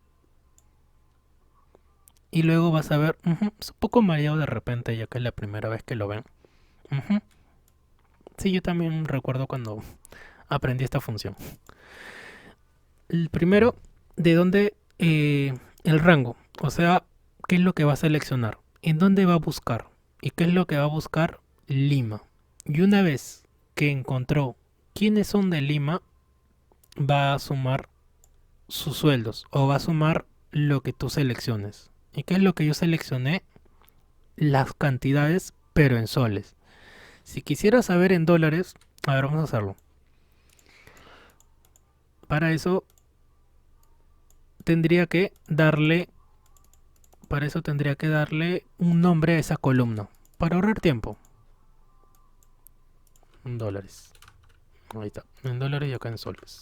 Y luego vas a ver, es un poco mareado de repente, ya que es la primera vez que lo ven. Sí, yo también recuerdo cuando aprendí esta función. El primero, de dónde el rango, o sea, qué es lo que va a seleccionar, en dónde va a buscar y qué es lo que va a buscar Lima. Y una vez que encontró quiénes son de Lima, va a sumar sus sueldos o va a sumar lo que tú selecciones. ¿Y qué es lo que yo seleccioné? Las cantidades, pero en soles. Si quisiera saber en dólares, a ver, vamos a hacerlo. Para eso tendría que darle un nombre a esa columna para ahorrar tiempo. En dólares. Ahí está. En dólares y acá en soles.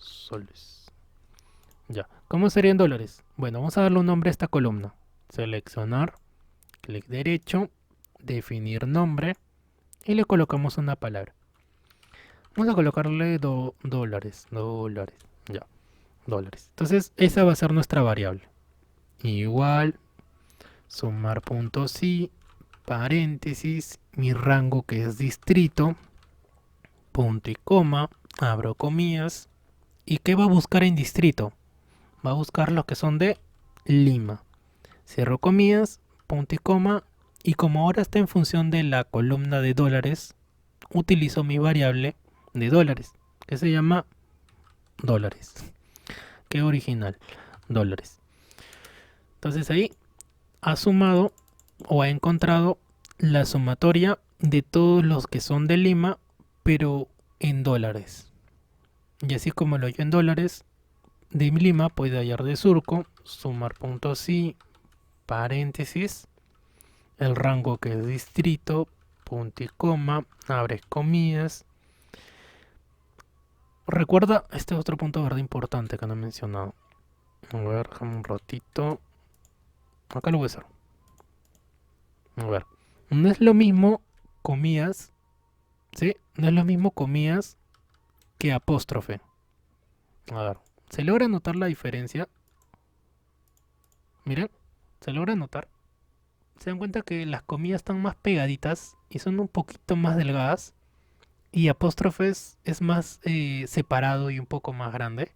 Soles. Ya. ¿Cómo sería en dólares? Bueno, vamos a darle un nombre a esta columna. Seleccionar. Clic derecho. Definir nombre. Y le colocamos una palabra. Vamos a colocarle dólares. Dólares. Ya. Dólares. Entonces, esa va a ser nuestra variable. Igual. Sumar puntos sí. Paréntesis. Mi rango que es distrito. Punto y coma. Abro comillas. ¿Y qué va a buscar en distrito? Va a buscar los que son de Lima. Cierro comillas, punto y coma. Y como ahora está en función de la columna de dólares, utilizo mi variable de dólares, que se llama dólares. Qué original, dólares. Entonces ahí ha sumado o ha encontrado la sumatoria de todos los que son de Lima, pero en dólares. Y así como lo oyó en dólares, de Lima puede hallar de Surco, sumar puntos y paréntesis, el rango que es distrito, punto y coma, abres comillas. Recuerda, este es otro punto verde importante que no he mencionado. A ver, déjame un ratito. Acá lo voy a hacer. A ver, no es lo mismo comillas, ¿sí? No es lo mismo comillas que apóstrofe. A ver, ¿se logra notar la diferencia? Miren, ¿se logra notar? Se dan cuenta que las comillas están más pegaditas y son un poquito más delgadas. Y apóstrofes es más separado y un poco más grande.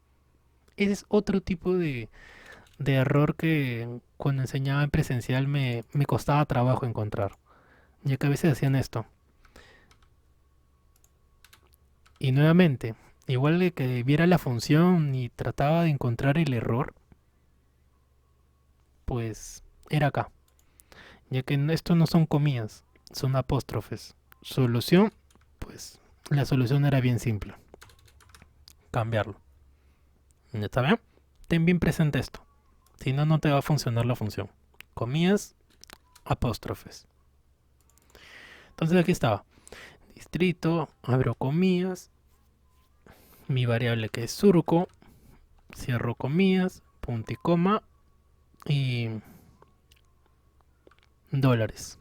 Ese es otro tipo de error que cuando enseñaba en presencial me costaba trabajo encontrar. Ya que a veces hacían esto. Y nuevamente, igual de que viera la función y trataba de encontrar el error, pues era acá. Ya que esto no son comillas, son apóstrofes. Solución, pues la solución era bien simple. Cambiarlo. ¿Ya está bien? Ten bien presente esto. Si no, no te va a funcionar la función. Comillas, apóstrofes. Entonces aquí estaba. Distrito, abro comillas. Mi variable que es surco. Cierro comillas, punto y coma. Y dólares.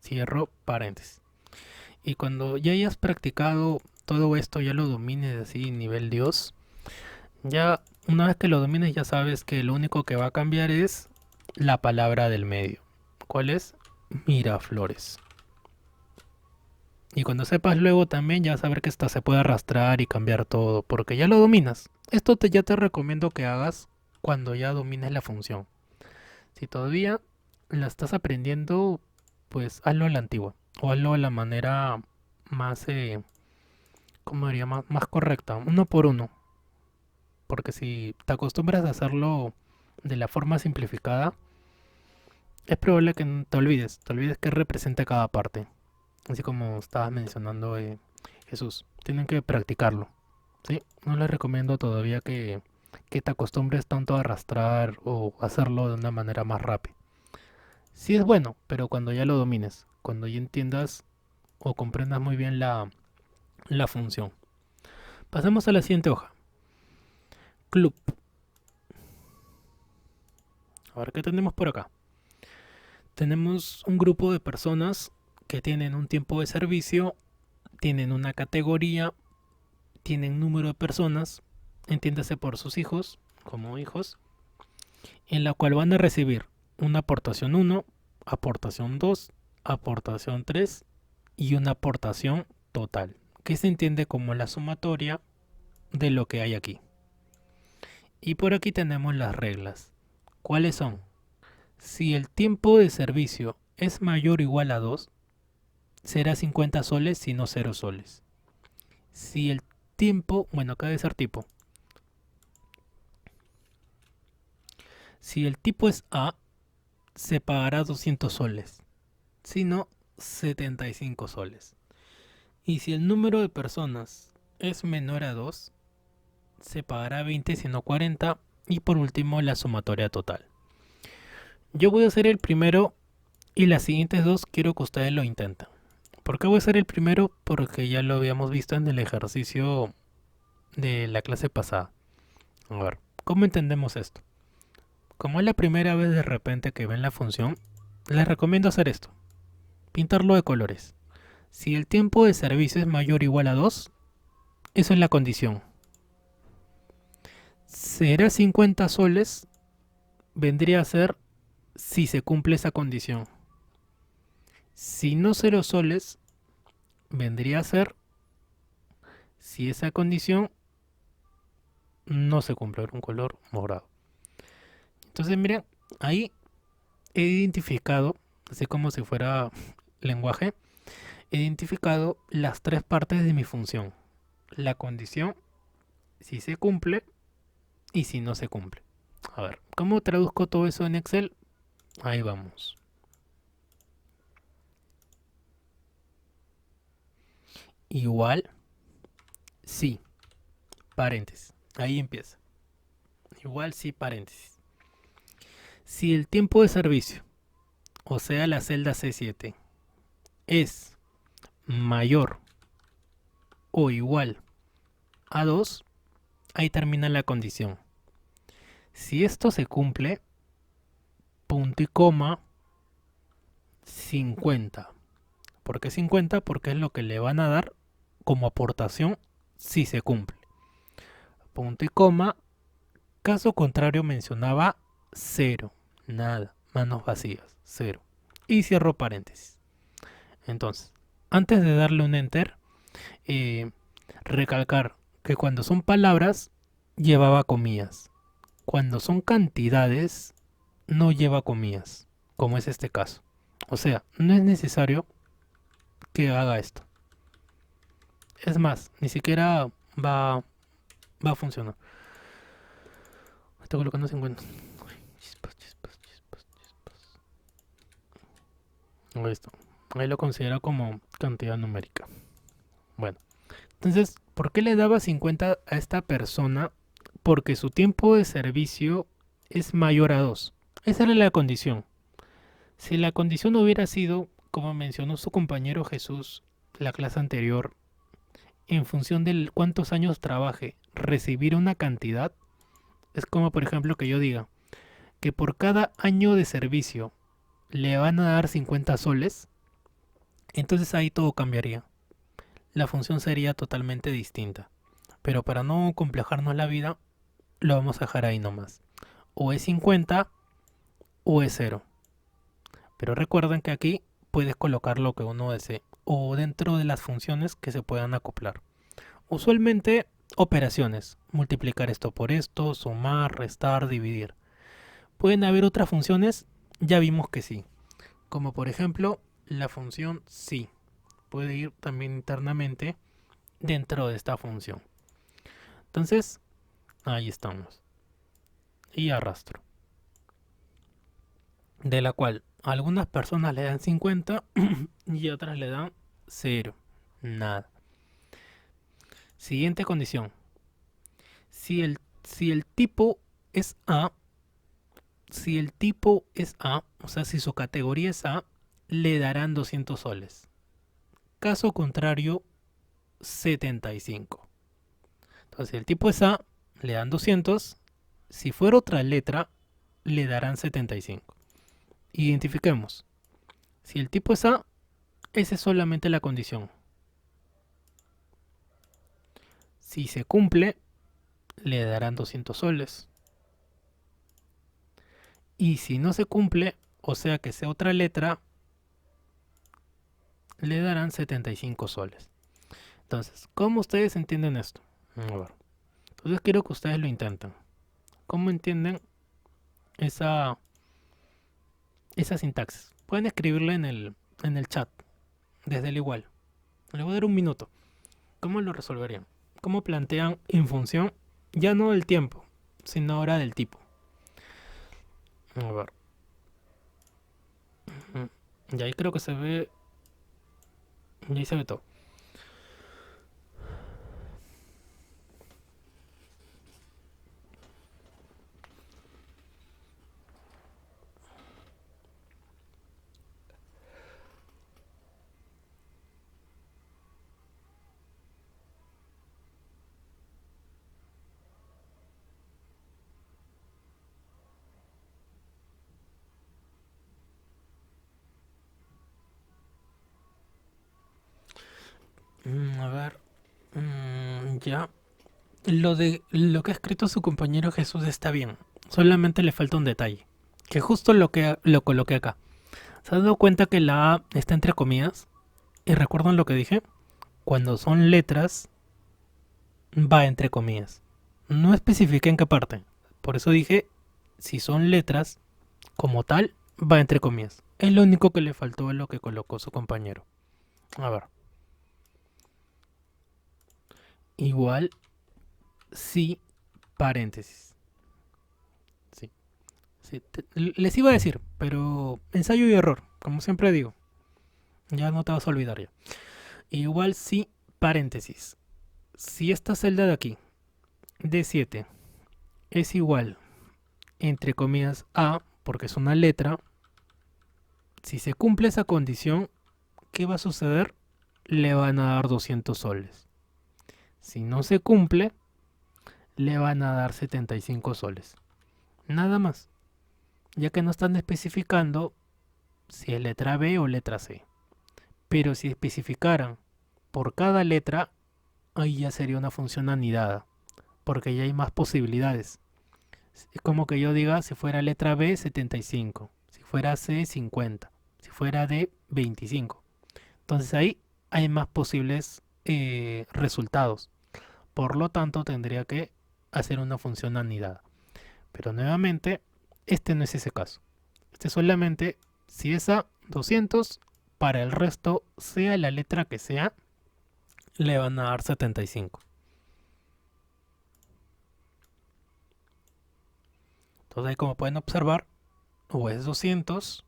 Cierro paréntesis. Y cuando ya hayas practicado todo esto, ya lo domines así, nivel Dios. Ya una vez que lo domines, ya sabes que lo único que va a cambiar es la palabra del medio. ¿Cuál es? Miraflores. Y cuando sepas luego también ya saber que esta se puede arrastrar y cambiar todo, porque ya lo dominas. Esto ya te recomiendo que hagas cuando ya domines la función. Si todavía la estás aprendiendo, pues hazlo a la antigua o hazlo a la manera más, ¿cómo diría? Más correcta, uno por uno. Porque si te acostumbras a hacerlo de la forma simplificada, es probable que te olvides qué representa cada parte. Así como estabas mencionando Jesús, tienen que practicarlo, ¿sí? No les recomiendo todavía que te acostumbres tanto a arrastrar o hacerlo de una manera más rápida. Sí es bueno, pero cuando ya lo domines, cuando ya entiendas o comprendas muy bien la función. Pasamos a la siguiente hoja. Club. A ver, ¿qué tenemos por acá? Tenemos un grupo de personas que tienen un tiempo de servicio, tienen una categoría, tienen número de personas, entiéndase por sus hijos, como hijos, en la cual van a recibir una aportación 1, aportación 2, aportación 3 y una aportación total, que se entiende como la sumatoria de lo que hay aquí. Y por aquí tenemos las reglas. ¿Cuáles son? Si el tiempo de servicio es mayor o igual a 2, será 50 soles, si no 0 soles. Si el tiempo, bueno, acá debe ser tipo. Si el tipo es A, se pagará 200 soles. Si no, 75 soles. Y si el número de personas es menor a 2, se pagará 20, si no 40. Y por último, la sumatoria total. Yo voy a hacer el primero y las siguientes dos quiero que ustedes lo intenten. ¿Por qué voy a hacer el primero? Porque ya lo habíamos visto en el ejercicio de la clase pasada. A ver, ¿cómo entendemos esto? Como es la primera vez de repente que ven la función, les recomiendo hacer esto. Pintarlo de colores. Si el tiempo de servicio es mayor o igual a 2, eso es la condición. Será 50 soles, vendría a ser si se cumple esa condición. Si no 0 soles, vendría a ser si esa condición no se cumple, un color morado. Entonces miren, ahí he identificado, así como si fuera lenguaje, he identificado las tres partes de mi función. La condición, si se cumple y si no se cumple. A ver, ¿cómo traduzco todo eso en Excel? Ahí vamos. Igual, sí, paréntesis. Ahí empieza. Igual, sí, paréntesis. Si el tiempo de servicio, o sea la celda C7, es mayor o igual a 2, ahí termina la condición. Si esto se cumple, punto y coma, 50. ¿Por qué 50? Porque es lo que le van a dar como aportación si se cumple. Punto y coma, caso contrario mencionaba 0. Nada, manos vacías, 0. Y cierro paréntesis. Entonces, antes de darle un enter, recalcar que cuando son palabras llevaba comillas. Cuando son cantidades no lleva comillas, como es este caso. O sea, no es necesario que haga esto. Es más, ni siquiera va a funcionar. Estoy colocando 50. Chispas, chispas, chispas, chispas. Listo. Ahí lo considero como cantidad numérica. Bueno, entonces, ¿por qué le daba 50 a esta persona? Porque su tiempo de servicio es mayor a 2. Esa era la condición. Si la condición hubiera sido, como mencionó su compañero Jesús la clase anterior, en función de cuántos años trabaje, recibir una cantidad, es como por ejemplo que yo diga que por cada año de servicio le van a dar 50 soles, entonces ahí todo cambiaría. La función sería totalmente distinta. Pero para no complejarnos la vida, lo vamos a dejar ahí nomás. O es 50 o es 0. Pero recuerden que aquí puedes colocar lo que uno desee o dentro de las funciones que se puedan acoplar. Usualmente operaciones, multiplicar esto por esto, sumar, restar, dividir. Pueden haber otras funciones, ya vimos que sí. Como por ejemplo la función sí. Puede ir también internamente dentro de esta función. Entonces, ahí estamos. Y arrastro. De la cual algunas personas le dan 50 y otras le dan 0. Nada. Siguiente condición. Si el tipo es A, o sea, si su categoría es A, le darán 200 soles. Caso contrario, 75. Entonces, si el tipo es A, le dan 200. Si fuera otra letra, le darán 75. Identifiquemos. Si el tipo es A, esa es solamente la condición. Si se cumple, le darán 200 soles. Y si no se cumple, o sea que sea otra letra, le darán 75 soles. Entonces, ¿cómo ustedes entienden esto? A ver. Entonces quiero que ustedes lo intenten. ¿Cómo entienden esa sintaxis? Pueden escribirla en el chat, desde el igual. Les voy a dar un minuto. ¿Cómo lo resolverían? ¿Cómo plantean en función, ya no del tiempo, sino ahora del tipo? A ver. Y ahí creo que se ve. Y ahí se ve todo. A ver. Ya. Lo que ha escrito su compañero Jesús está bien. Solamente le falta un detalle. Que justo lo coloqué acá. ¿Se han dado cuenta que la A está entre comillas? ¿Y recuerdan lo que dije? Cuando son letras, va entre comillas. No especifiqué en qué parte. Por eso dije, si son letras, como tal, va entre comillas. Es lo único que le faltó a lo que colocó su compañero. A ver. Igual si paréntesis. Sí, sí. Les iba a decir, pero ensayo y error, como siempre digo. Ya no te vas a olvidar ya. Igual si paréntesis. Si esta celda de aquí, D7, es igual, entre comillas, a, porque es una letra, si se cumple esa condición, ¿qué va a suceder? Le van a dar 200 soles. Si no se cumple, le van a dar 75 soles. Nada más, ya que no están especificando si es letra B o letra C. Pero si especificaran por cada letra, ahí ya sería una función anidada, porque ya hay más posibilidades. Es como que yo diga, si fuera letra B, 75, si fuera C, 50, si fuera D, 25. Entonces ahí hay más posibles resultados. Por lo tanto, tendría que hacer una función anidada. Pero nuevamente, este no es ese caso. Este solamente, si es a 200, para el resto, sea la letra que sea, le van a dar 75. Entonces ahí como pueden observar, o es 200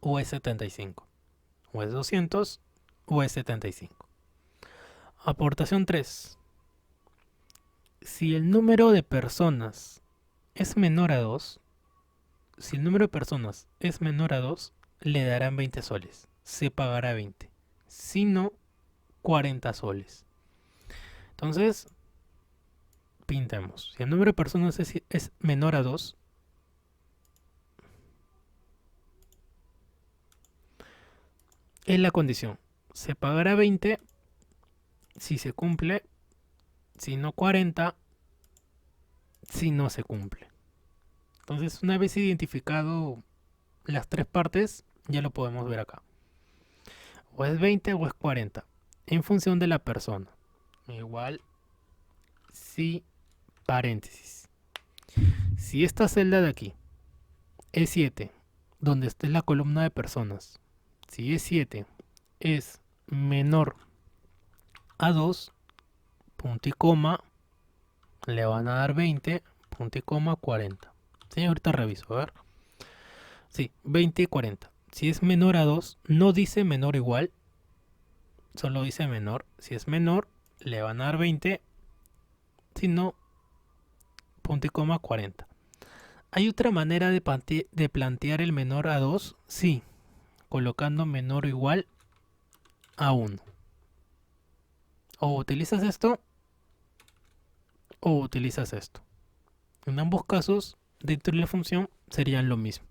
o es 75. O es 200 o es 75. Aportación 3. Si el número de personas es menor a 2, si el número de personas es menor a 2, le darán 20 soles. Se pagará 20. Si no, 40 soles. Entonces, pintemos. Si el número de personas es menor a 2, es la condición. Se pagará 20 si se cumple, si no 40, si no se cumple. Entonces, una vez identificado las tres partes, ya lo podemos ver acá. O es 20 o es 40, en función de la persona. Igual, si paréntesis. Si esta celda de aquí es 7, donde esté la columna de personas, si es 7 es menor a 2, punto y coma, le van a dar 20, punto y coma, 40. Sí, ahorita reviso, a ver. Sí, 20 y 40. Si es menor a 2, no dice menor igual, solo dice menor. Si es menor, le van a dar 20, si no, punto y coma, 40. ¿Hay otra manera de plantear el menor a 2? Sí, colocando menor o igual a 1. O utilizas esto o utilizas esto. En ambos casos, dentro de la función, serían lo mismo.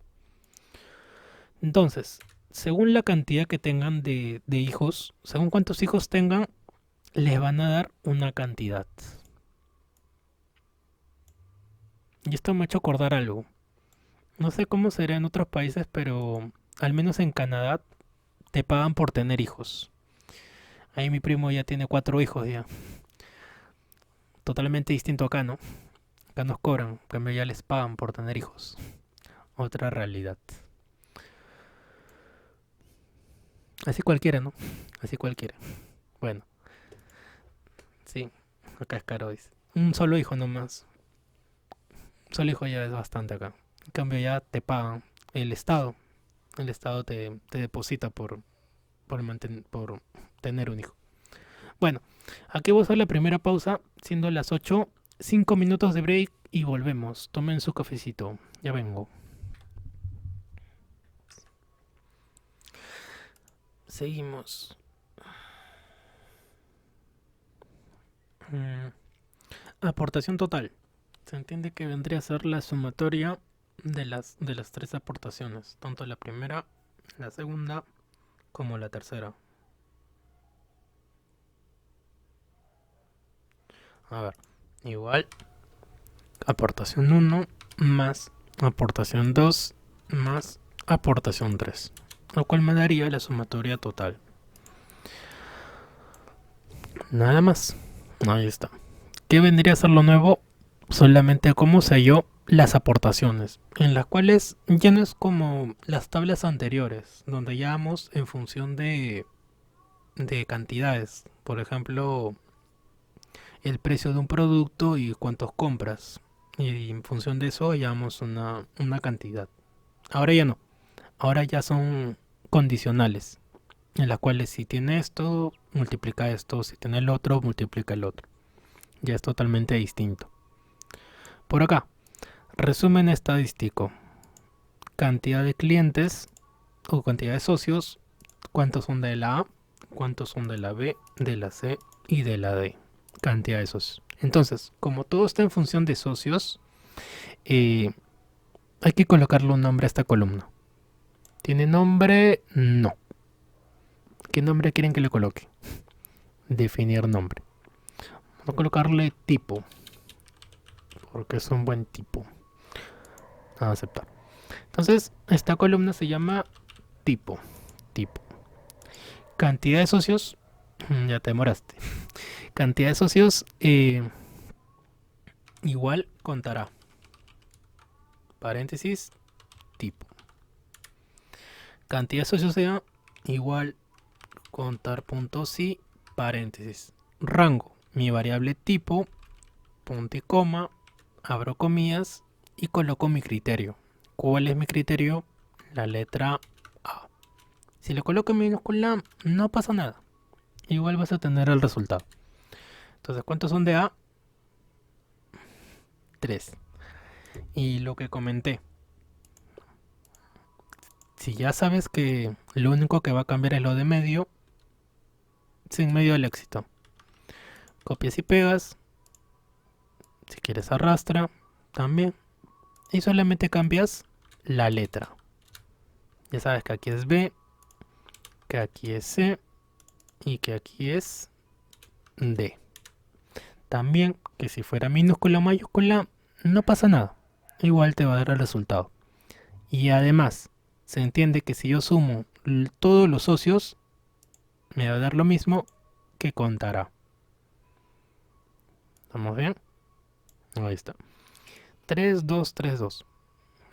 Entonces, según la cantidad que tengan de hijos, según cuántos hijos tengan, les van a dar una cantidad. Y esto me ha hecho acordar algo. No sé cómo será en otros países, pero al menos en Canadá te pagan por tener hijos. Ahí mi primo ya tiene 4 hijos ya. Totalmente distinto acá, ¿no? Acá nos cobran, en cambio ya les pagan por tener hijos. Otra realidad. Así cualquiera, ¿no? Así cualquiera. Bueno, sí, acá es caro, dice. Un solo hijo nomás. Un solo hijo ya es bastante acá. En cambio ya te pagan el Estado. El Estado te deposita por tener un hijo. Bueno, aquí voy a hacer la primera pausa, siendo las 8, 5 minutos de break y volvemos. Tomen su cafecito, ya vengo. Seguimos. Aportación total. Se entiende que vendría a ser la sumatoria de las 3 aportaciones, tanto la primera, la segunda, como la tercera. A ver, igual aportación 1 más aportación 2 más aportación 3, lo cual me daría la sumatoria total. Nada más. Ahí está. ¿Qué vendría a ser lo nuevo? Solamente cómo se halló las aportaciones, en las cuales ya no es como las tablas anteriores, donde ya vamos en función de de cantidades. Por ejemplo, el precio de un producto y cuántos compras. Y en función de eso hallamos una cantidad. Ahora ya no. Ahora ya son condicionales. En las cuales si tiene esto, multiplica esto. Si tiene el otro, multiplica el otro. Ya es totalmente distinto. Por acá, resumen estadístico. Cantidad de clientes o cantidad de socios. ¿Cuántos son de la A? ¿Cuántos son de la B, de la C y de la D? Cantidad de socios. Entonces, como todo está en función de socios, eh, hay que colocarle un nombre a esta columna. ¿Tiene nombre? No. ¿Qué nombre quieren que le coloque? Definir nombre. Vamos a colocarle tipo, porque es un buen tipo. A aceptar. Entonces, esta columna se llama tipo. Tipo. Cantidad de socios. Ya te demoraste. Cantidad de socios igual contará. Paréntesis, tipo. Cantidad de socios sea igual contar puntos y paréntesis. Rango, mi variable tipo, punto y coma, abro comillas y coloco mi criterio. ¿Cuál es mi criterio? La letra A. Si le coloco en minúscula, no pasa nada. Igual vas a tener el resultado. Entonces, ¿cuántos son de A? 3. Y lo que comenté. Si ya sabes que lo único que va a cambiar es lo de medio, sin medio del éxito. Copias y pegas. Si quieres arrastra también. Y solamente cambias la letra. Ya sabes que aquí es B, que aquí es C y que aquí es D. También que si fuera minúscula o mayúscula, no pasa nada. Igual te va a dar el resultado. Y además, se entiende que si yo sumo todos los socios, me va a dar lo mismo que contará. ¿Estamos bien? Ahí está. 3, 2, 3, 2.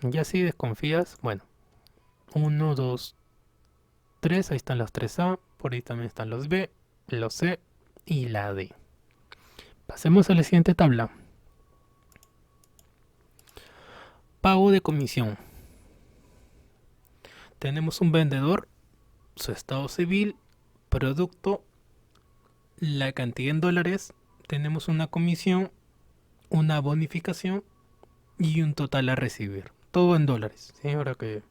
Ya si desconfías, bueno. 1, 2, 3. Ahí están los 3A. Por ahí también están los B, los C y la D. Pasemos a la siguiente tabla. Pago de comisión. Tenemos un vendedor, su estado civil, producto, la cantidad en dólares. Tenemos una comisión, una bonificación y un total a recibir. Todo en dólares. ¿Sí? Ahora que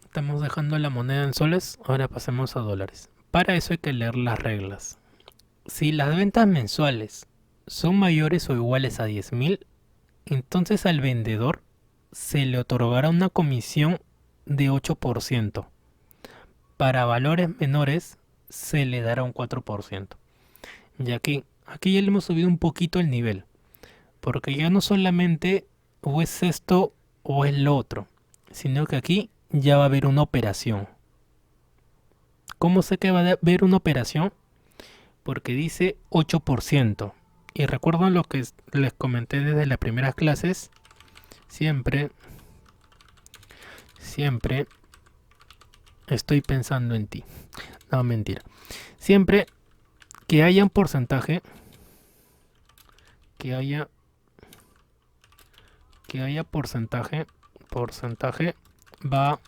estamos dejando la moneda en soles, ahora pasemos a dólares. Para eso hay que leer las reglas. Si las ventas mensuales son mayores o iguales a 10.000, entonces al vendedor se le otorgará una comisión de 8%. Para valores menores se le dará un 4%. Y aquí ya le hemos subido un poquito el nivel. Porque ya no solamente o es esto o es lo otro, sino que aquí ya va a haber una operación. ¿Cómo sé que va a haber una operación? Porque dice 8%. Y recuerdan lo que les comenté desde las primeras clases. Siempre estoy pensando en ti. No, mentira. Siempre que haya un porcentaje, que haya porcentaje va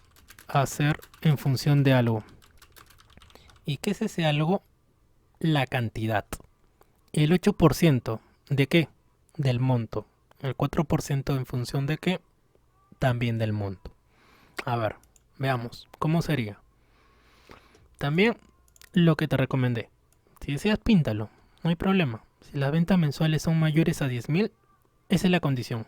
a ser en función de algo. ¿Y qué es ese algo? La cantidad. El 8% ¿de qué? Del monto. El 4% en función de qué? También del monto. A ver, veamos, ¿cómo sería? También lo que te recomendé. Si deseas, píntalo, no hay problema. Si las ventas mensuales son mayores a 10.000, esa es la condición.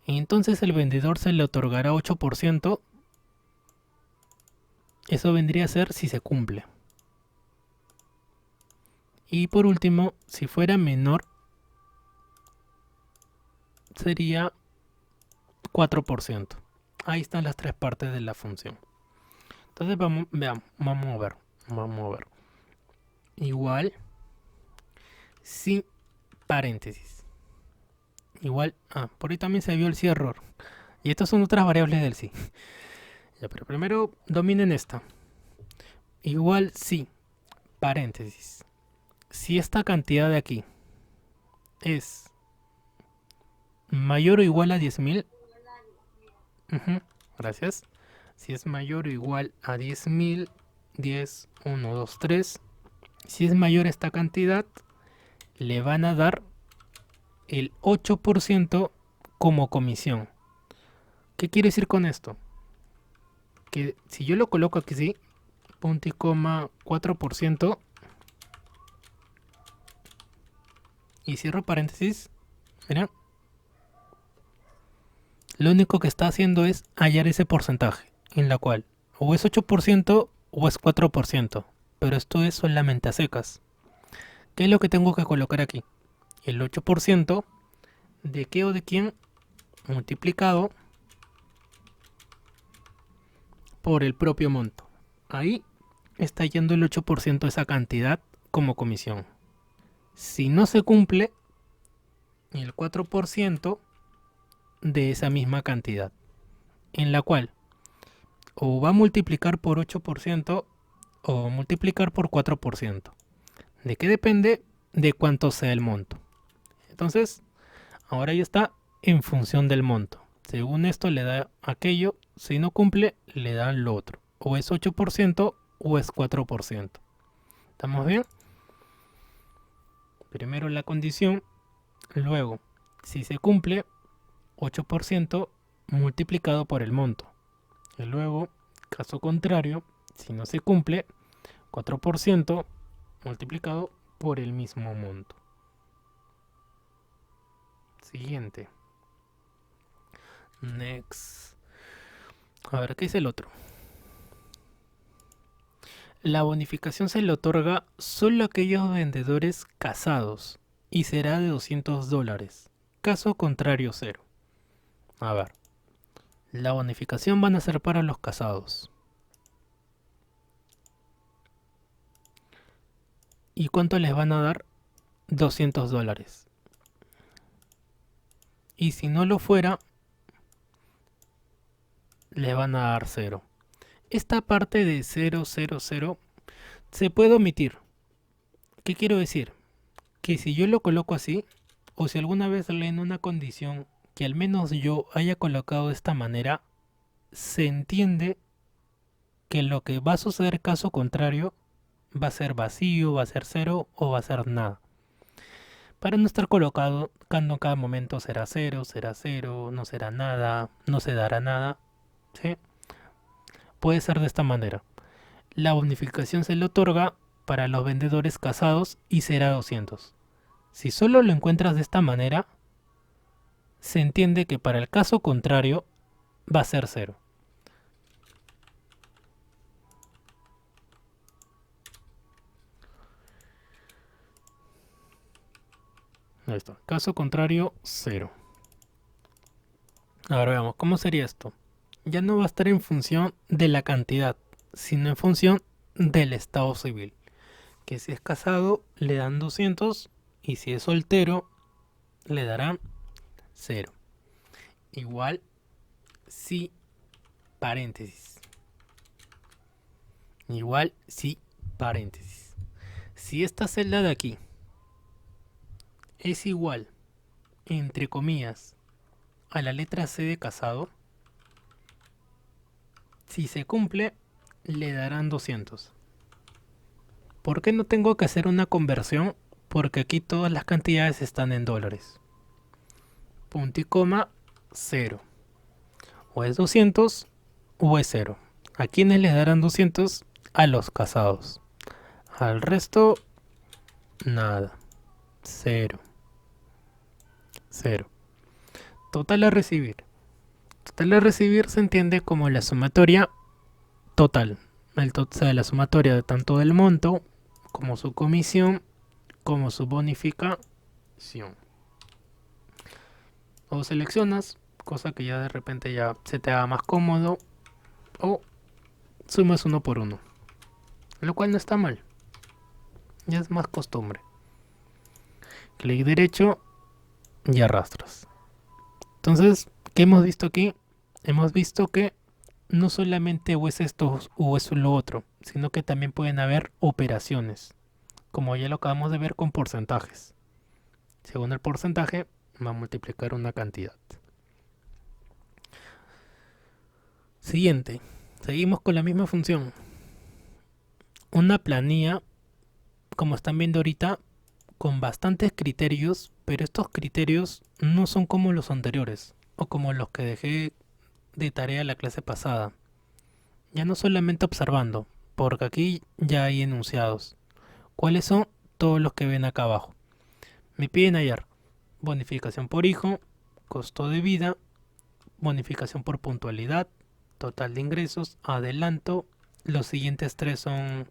Entonces el vendedor se le otorgará 8%. Eso vendría a ser si se cumple. Y por último, si fuera menor, sería 4%. Ahí están las tres partes de la función. Entonces vamos a ver. Igual, sin paréntesis. Igual, por ahí también se vio el error. Y estas son otras variables del sí. Ya, pero primero dominen esta. Igual sí, paréntesis. Si esta cantidad de aquí es mayor o igual a 10.000, gracias. Si es mayor o igual a 10.000, 10, 1, 2, 3. Si es mayor esta cantidad, le van a dar el 8% como comisión. ¿Qué quiere decir con esto? Que si yo lo coloco aquí, sí, punto y coma 4%, y cierro paréntesis, mira, lo único que está haciendo es hallar ese porcentaje, en la cual o es 8% o es 4%, pero esto es solamente a secas. ¿Qué es lo que tengo que colocar aquí? El 8% de qué o de quién multiplicado por el propio monto. Ahí está yendo el 8% de esa cantidad como comisión. Si no se cumple, el 4% de esa misma cantidad, en la cual o va a multiplicar por 8% o multiplicar por 4%. ¿De qué depende? De cuánto sea el monto. Entonces, ahora ya está en función del monto. Según esto le da aquello, si no cumple, le dan lo otro. O es 8% o es 4%. ¿Estamos bien? Primero la condición, luego, si se cumple, 8% multiplicado por el monto. Y luego, caso contrario, si no se cumple, 4% multiplicado por el mismo monto. Siguiente. Next. A ver, ¿qué es el otro? La bonificación se le otorga solo a aquellos vendedores casados y será de $200. Caso contrario, 0. A ver, la bonificación van a ser para los casados. ¿Y cuánto les van a dar? $200. Y si no lo fuera, les van a dar 0. Esta parte de 0, 0, 0 se puede omitir. ¿Qué quiero decir? Que si yo lo coloco así, o si alguna vez leen una condición que al menos yo haya colocado de esta manera, se entiende que lo que va a suceder caso contrario va a ser vacío, va a ser 0 o va a ser nada. Para no estar colocando en cada momento será 0, no será nada, no se dará nada, ¿sí? Puede ser de esta manera. La bonificación se le otorga para los vendedores casados y será 200. Si solo lo encuentras de esta manera, se entiende que para el caso contrario va a ser 0. Ahí está. Caso contrario, 0. Ahora veamos, ¿cómo sería esto? Ya no va a estar en función de la cantidad, sino en función del estado civil. Que si es casado, le dan 200 y si es soltero, le darán 0. Igual, si, paréntesis. Igual, si, paréntesis. Si esta celda de aquí es igual, entre comillas, a la letra C de casado, si se cumple, le darán 200. ¿Por qué no tengo que hacer una conversión? Porque aquí todas las cantidades están en dólares. Punto y coma, 0. O es 200 o es 0. ¿A quiénes les darán 200? A los casados. Al resto, nada. 0. 0. Total a recibir. Total a recibir se entiende como la sumatoria total. O sea, la sumatoria de tanto del monto como su comisión como su bonificación. O seleccionas, cosa que ya de repente ya se te haga más cómodo, o sumas uno por uno, lo cual no está mal, ya es más costumbre. Clic derecho y arrastras. Entonces, ¿qué hemos visto aquí? hemos visto que no solamente o es esto o es lo otro, sino que también pueden haber operaciones, como ya lo acabamos de ver con porcentajes. Según el porcentaje, va a multiplicar una cantidad. Siguiente, seguimos con la misma función. Una planilla, como están viendo ahorita, con bastantes criterios, pero estos criterios no son como los anteriores, o como los que dejé de tarea la clase pasada. Ya no solamente observando, porque aquí ya hay enunciados. ¿Cuáles son? Todos los que ven acá abajo. Me piden hallar bonificación por hijo, costo de vida, bonificación por puntualidad, total de ingresos, adelanto. Los siguientes tres son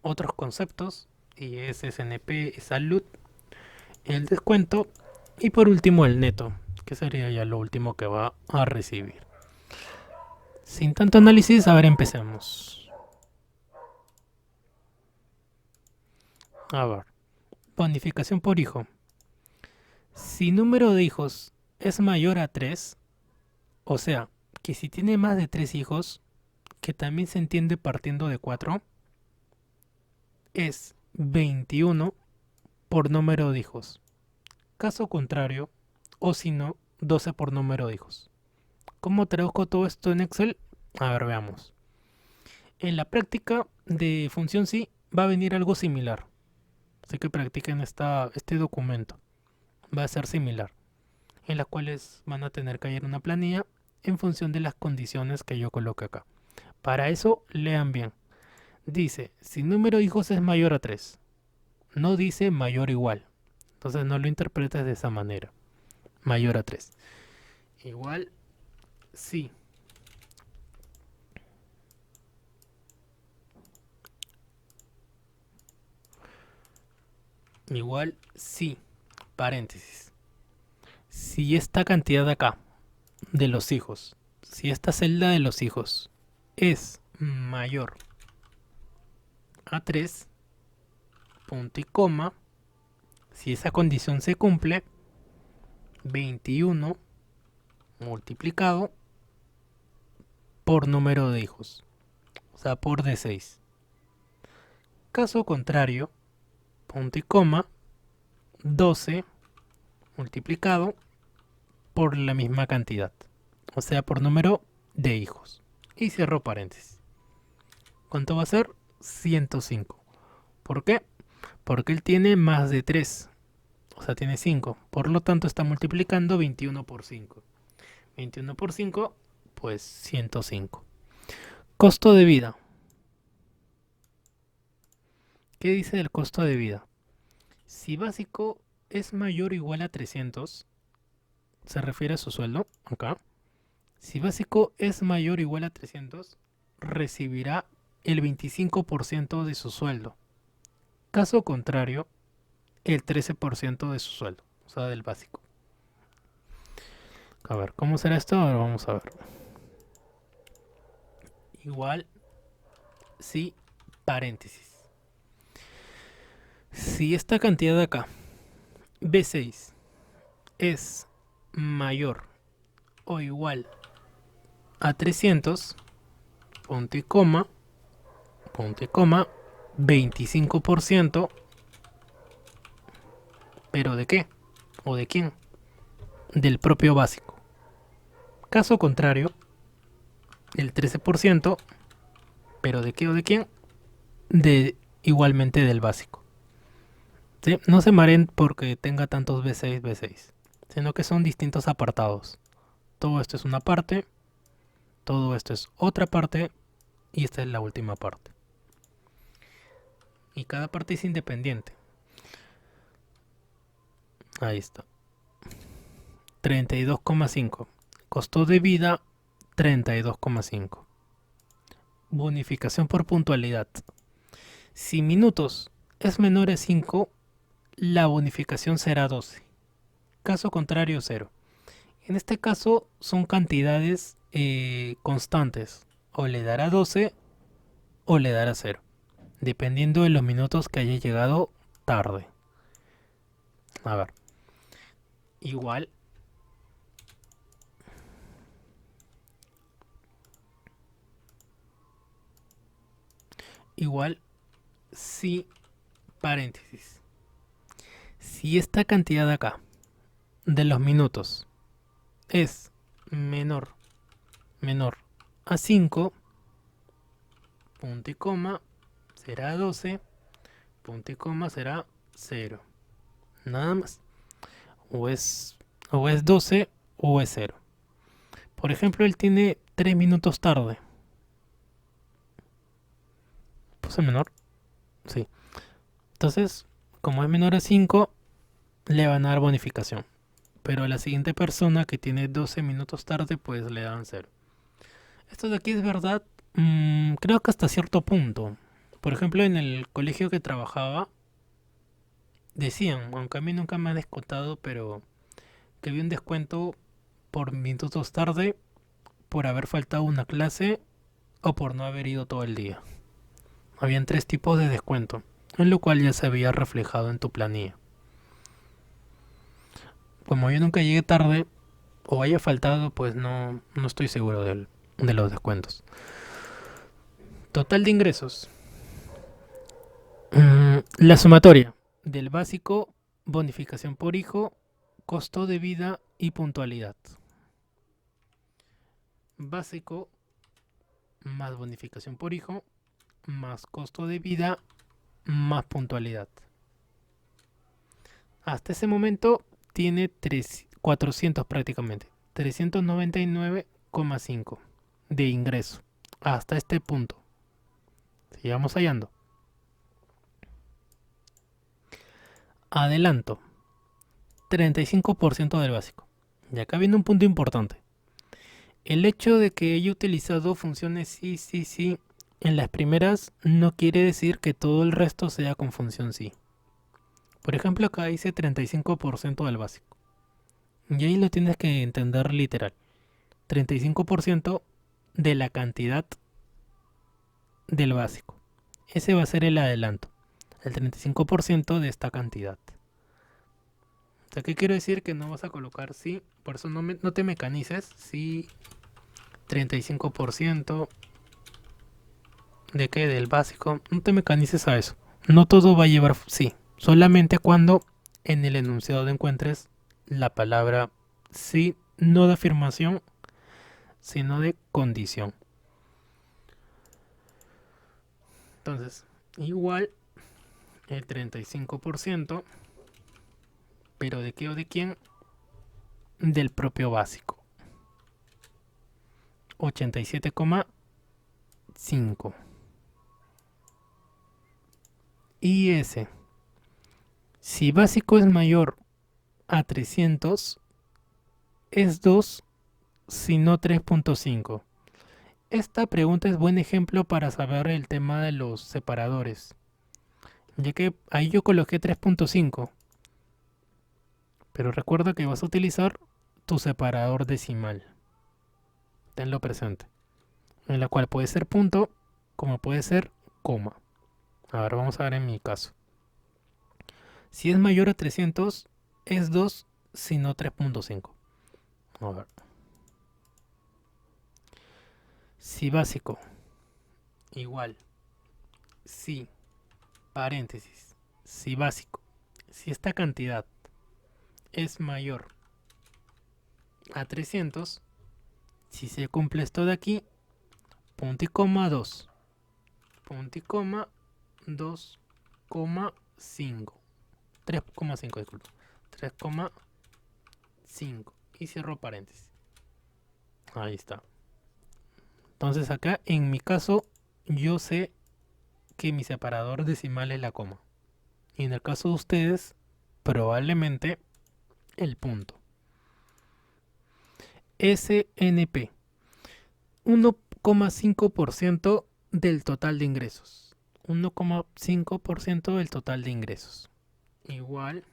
otros conceptos, y es SNP, salud, el descuento y por último el neto, que sería ya lo último que va a recibir. Sin tanto análisis, a ver, empecemos. A ver, bonificación por hijo. Si número de hijos es mayor a 3, o sea, que si tiene más de 3 hijos, que también se entiende partiendo de 4, es 21 por número de hijos. Caso contrario, o si no, 12 por número de hijos. ¿Cómo traduzco todo esto en Excel? A ver, veamos. En la práctica de función sí va a venir algo similar. Así que practiquen este documento. Va a ser similar. En las cuales van a tener que hallar una planilla en función de las condiciones que yo coloque acá. Para eso, lean bien. Dice, si número de hijos es mayor a 3. No dice mayor o igual. Entonces no lo interpretes de esa manera. Mayor a 3. Igual, sí. Igual, sí. Paréntesis. Si esta cantidad de acá, de los hijos, si esta celda de los hijos es mayor a 3, punto y coma, si esa condición se cumple, 21 multiplicado por número de hijos, o sea, por D6. Caso contrario, punto y coma, 12 multiplicado por la misma cantidad, o sea, por número de hijos. Y cierro paréntesis. ¿Cuánto va a ser? 105. ¿Por qué? Porque él tiene más de 3, o sea, tiene 5. Por lo tanto, está multiplicando 21 por 5. 21 por 5, pues 105. Costo de vida. ¿Qué dice del costo de vida? Si básico es mayor o igual a 300, se refiere a su sueldo, acá. Si básico es mayor o igual a 300, recibirá el 25% de su sueldo. Caso contrario, el 13% de su sueldo, o sea, del básico. A ver, ¿cómo será esto? Ahora vamos a ver. Igual, sí, paréntesis. Si esta cantidad de acá, B6, es mayor o igual a 300, punto y coma, 25%, pero ¿de qué? ¿O de quién? Del propio básico. Caso contrario, el 13%, pero ¿de qué o de quién? De igualmente del básico. ¿Sí? No se mareen porque tenga tantos B6, B6, sino que son distintos apartados. Todo esto es una parte, todo esto es otra parte y esta es la última parte. Y cada parte es independiente. Ahí está. 32,5. Costo de vida 32,5. Bonificación por puntualidad. Si minutos es menor a 5, la bonificación será 12. Caso contrario, 0. En este caso son cantidades constantes. O le dará 12 o le dará 0. Dependiendo de los minutos que haya llegado tarde. A ver. Igual. igual si paréntesis. Si esta cantidad de acá, de los minutos, es menor a 5, punto y coma, será 12, punto y coma será 0. Nada más. O es 12 o es 0. Por ejemplo, él tiene 3 minutos tarde. ¿Puse menor? Sí. Entonces, como es menor a 5, le van a dar bonificación. Pero a la siguiente persona que tiene 12 minutos tarde, pues le dan 0. Esto de aquí es verdad, creo que hasta cierto punto. Por ejemplo, en el colegio que trabajaba, decían, aunque a mí nunca me han descontado, pero que había un descuento por minutos tarde, por haber faltado una clase o por no haber ido todo el día. Habían 3 tipos de descuento, en lo cual ya se había reflejado en tu planilla. Como yo nunca llegué tarde o haya faltado, pues no estoy seguro de los descuentos. Total de ingresos. La sumatoria del básico, bonificación por hijo, costo de vida y puntualidad. Básico más bonificación por hijo más costo de vida más puntualidad. Hasta ese momento tiene 400 prácticamente, 399,5 de ingreso. Hasta este punto. Sigamos hallando. Adelanto. 35% del básico. Y acá viene un punto importante. El hecho de que haya utilizado funciones sí en las primeras no quiere decir que todo el resto sea con función sí. Por ejemplo, acá dice 35% del básico. Y ahí lo tienes que entender literal. 35% de la cantidad del básico. Ese va a ser el adelanto. El 35% de esta cantidad. O sea, ¿qué quiero decir? Que no vas a colocar sí. Por eso no te mecanices. Sí, 35%. ¿De qué? Del básico. No te mecanices a eso. No todo va a llevar sí. Solamente cuando en el enunciado encuentres la palabra sí, no de afirmación, sino de condición. Entonces, igual el 35%, pero ¿de qué o de quién? Del propio básico. 87,5. Y ese, si básico es mayor a 300, es 2, si no 3.5. Esta pregunta es buen ejemplo para saber el tema de los separadores, ya que ahí yo coloqué 3.5, pero recuerda que vas a utilizar tu separador decimal. Tenlo presente. En la cual puede ser punto, como puede ser coma. A ver, vamos a ver en mi caso. Si es mayor a 300, es 2, si no 3.5. A ver. Si básico igual, si paréntesis, si básico, si esta cantidad es mayor a 300, si se cumple esto de aquí, punto y coma 2, punto y coma 2,5, 3,5, disculpa, 3,5 y cierro paréntesis. Ahí está. Entonces acá en mi caso yo sé que mi separador decimal es la coma. Y en el caso de ustedes, probablemente el punto. SNP, 1,5% del total de ingresos. 1,5% del total de ingresos. Igual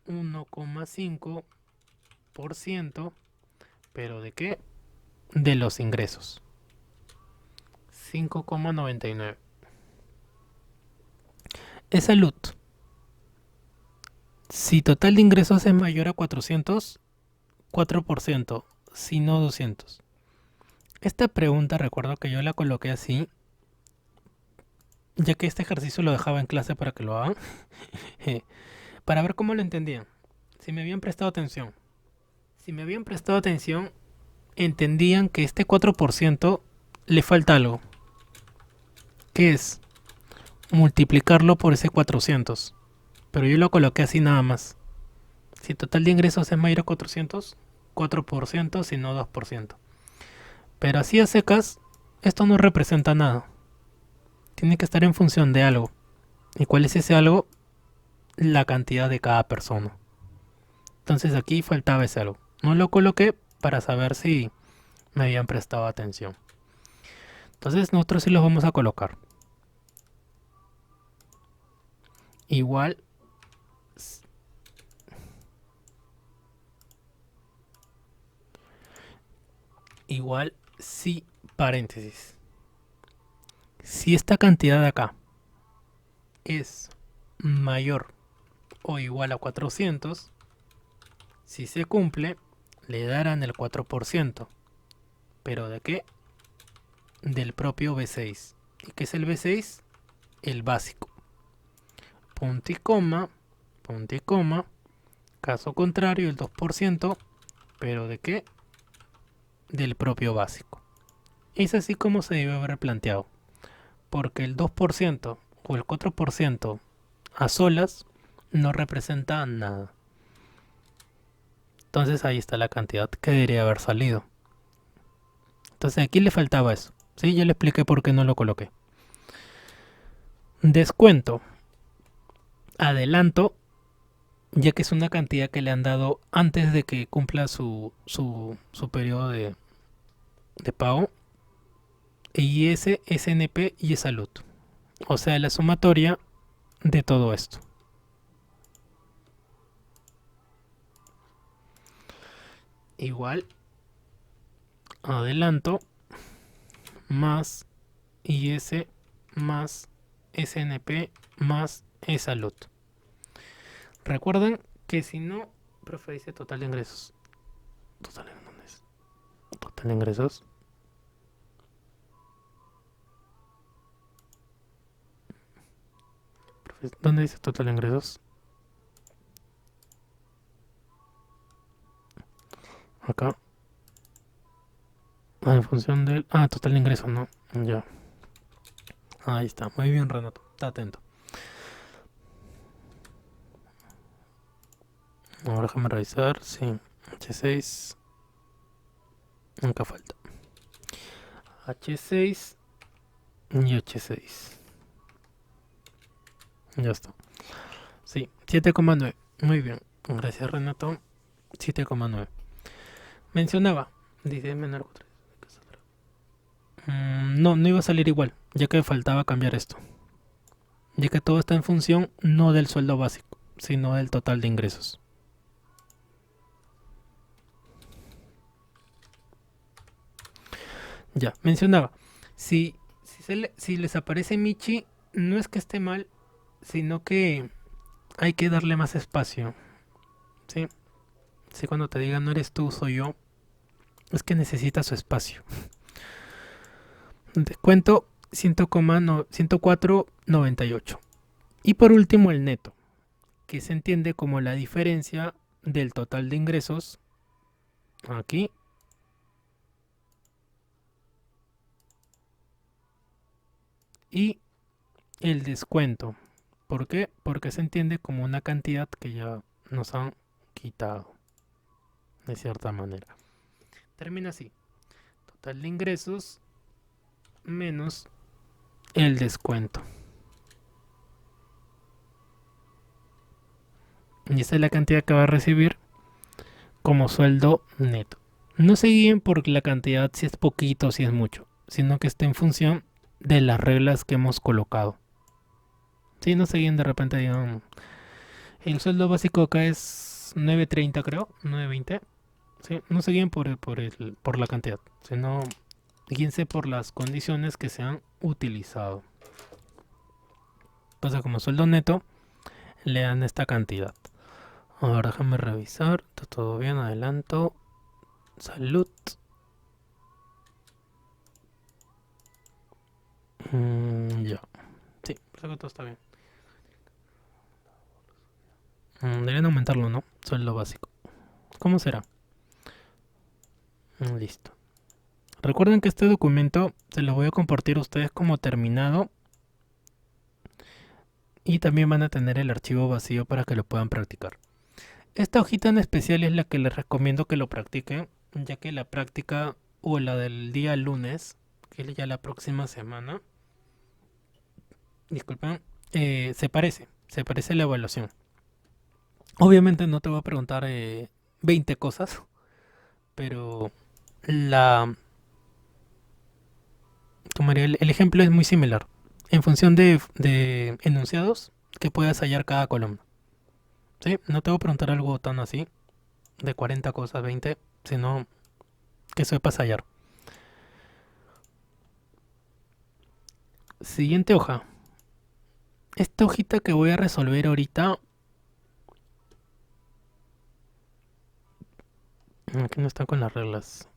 1,5%, pero ¿de qué? De los ingresos. 5,99. Es salud. Si total de ingresos es mayor a 400, 4%, si no 200. Esta pregunta recuerdo que yo la coloqué así ya que este ejercicio lo dejaba en clase para que lo hagan, para ver cómo lo entendían, si me habían prestado atención. Si me habían prestado atención, entendían que este 4% le falta algo, que es multiplicarlo por ese 400. Pero yo lo coloqué así nada más. Si el total de ingresos es mayor a 400, 4%, si no 2%. Pero así a secas, esto no representa nada. Tiene que estar en función de algo. ¿Y cuál es ese algo? La cantidad de cada persona. Entonces aquí faltaba ese algo. No lo coloqué para saber si me habían prestado atención. Entonces nosotros sí los vamos a colocar. Igual igual si paréntesis. Si esta cantidad de acá es mayor o igual a 400, si se cumple, le darán el 4%. ¿Pero de qué? Del propio B6. ¿Y qué es el B6? El básico. Punto y coma. Caso contrario, el 2%. ¿Pero de qué? Del propio básico. Es así como se debe haber planteado. Porque el 2% o el 4% a solas no representa nada. Entonces ahí está la cantidad que debería haber salido. Entonces aquí le faltaba eso. Sí, ya le expliqué por qué no lo coloqué. Descuento. Adelanto, ya que es una cantidad que le han dado antes de que cumpla su periodo de pago. Y ese SNP y es salud. O sea, la sumatoria de todo esto. Igual, adelanto más IS más SNP más E-Salud. Recuerden que si no, profe dice total de ingresos. Total, ¿dónde es? Total de ingresos. Profe, ¿dónde dice total de ingresos? Acá. En función del... Ah, total de ingresos, no. Ya. Ahí está. Muy bien, Renato. Está atento. Ahora déjame revisar. Sí. H6. Nunca falta. H6 y H6. Ya está. Sí, 7,9. Muy bien. Gracias, Renato. 7,9. Mencionaba. Dice menor. No, no iba a salir igual, ya que faltaba cambiar esto. Ya que todo está en función no del sueldo básico, sino del total de ingresos. Ya, mencionaba. Si les aparece Michi, no es que esté mal, sino que hay que darle más espacio. ¿Sí? Si cuando te digan no eres tú, soy yo, es que necesita su espacio. Descuento 104,98. Y por último el neto, que se entiende como la diferencia del total de ingresos aquí y el descuento. ¿Por qué? Porque se entiende como una cantidad que ya nos han quitado de cierta manera. Termina así. Total de ingresos menos el descuento. Y esta es la cantidad que va a recibir como sueldo neto. No se guíen por la cantidad, si es poquito o si es mucho, sino que esté en función de las reglas que hemos colocado. Si no se guíen de repente, digan, el sueldo básico acá es 9.30 creo, 9.20. Sí, no se guíen por la cantidad, sino guíense por las condiciones que se han utilizado. Entonces como sueldo neto, le dan esta cantidad. Ahora déjame revisar, está todo bien, adelanto. Salud. Ya. Sí, Parece que todo está bien. Deberían aumentarlo, ¿no? Sueldo básico. ¿Cómo será? Listo. Recuerden que este documento se lo voy a compartir a ustedes como terminado y también van a tener el archivo vacío para que lo puedan practicar. Esta hojita en especial es la que les recomiendo que lo practiquen, ya que la práctica o la del día lunes, que es ya la próxima semana, disculpen, se parece a la evaluación. Obviamente no te voy a preguntar 20 cosas, pero la, el ejemplo es muy similar. En función de enunciados que puedas hallar cada columna. ¿Sí? No te voy a preguntar algo tan así, de 40 cosas, 20, sino que sepas hallar. Siguiente hoja. Esta hojita que voy a resolver ahorita. Aquí no está con las reglas.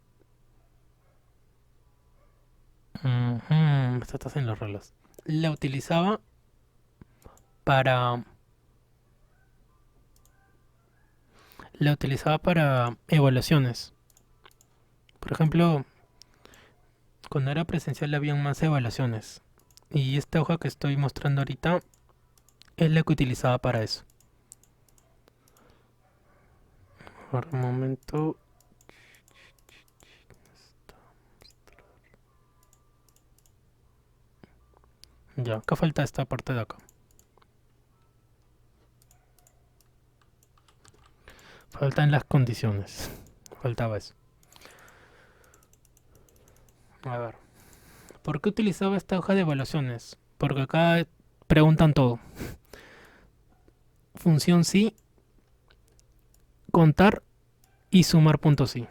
Esta está en las reglas. La utilizaba para. La utilizaba para evaluaciones. Por ejemplo, cuando era presencial habían más evaluaciones. Y esta hoja que estoy mostrando ahorita es la que utilizaba para eso. Ahora un momento. Ya, acá falta esta parte de acá. Faltan las condiciones. Faltaba eso. A ver. ¿Por qué utilizaba esta hoja de evaluaciones? Porque acá preguntan todo. Función sí, contar y sumar puntos sí.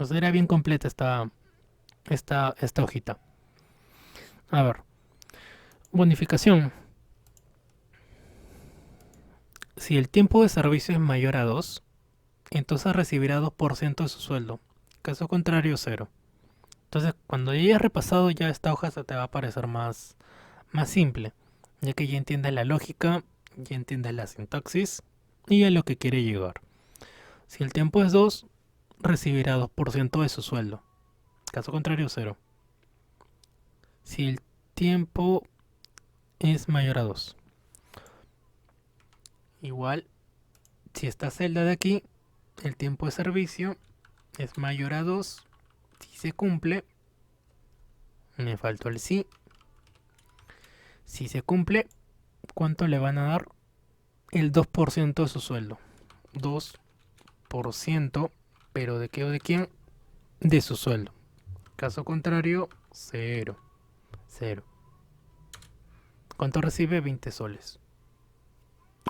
O sea, era bien completa esta hojita. A ver. Bonificación. Si el tiempo de servicio es mayor a 2, entonces recibirá 2% de su sueldo. Caso contrario, 0. Entonces, cuando ya hayas repasado, ya esta hoja se te va a parecer más simple, ya que ya entiendes la lógica, ya entiendes la sintaxis y a lo que quiere llegar. Si el tiempo es 2, recibirá 2% de su sueldo. Caso contrario, 0. Si el tiempo es mayor a 2. Igual, si esta celda de aquí, el tiempo de servicio es mayor a 2. Si se cumple, me faltó el sí. Si se cumple, ¿cuánto le van a dar? El 2% de su sueldo. 2%, pero ¿de qué o de quién? De su sueldo. Caso contrario, 0. 0. ¿Cuánto recibe? 20 soles.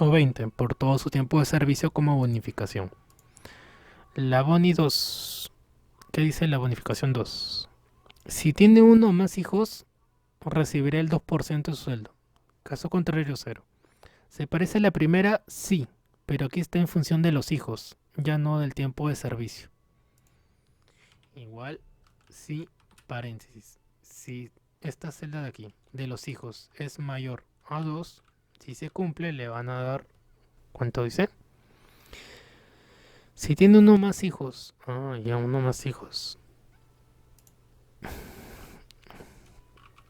O 20 por todo su tiempo de servicio como bonificación. La boni 2. ¿Qué dice la bonificación 2? Si tiene uno o más hijos, recibirá el 2% de su sueldo. Caso contrario, 0. ¿Se parece a la primera? Sí, pero aquí está en función de los hijos, ya no del tiempo de servicio. Igual, si, paréntesis, si esta celda de aquí, de los hijos, es mayor a 2, si se cumple le van a dar, ¿cuánto dice? Si tiene uno más hijos, ya uno más hijos,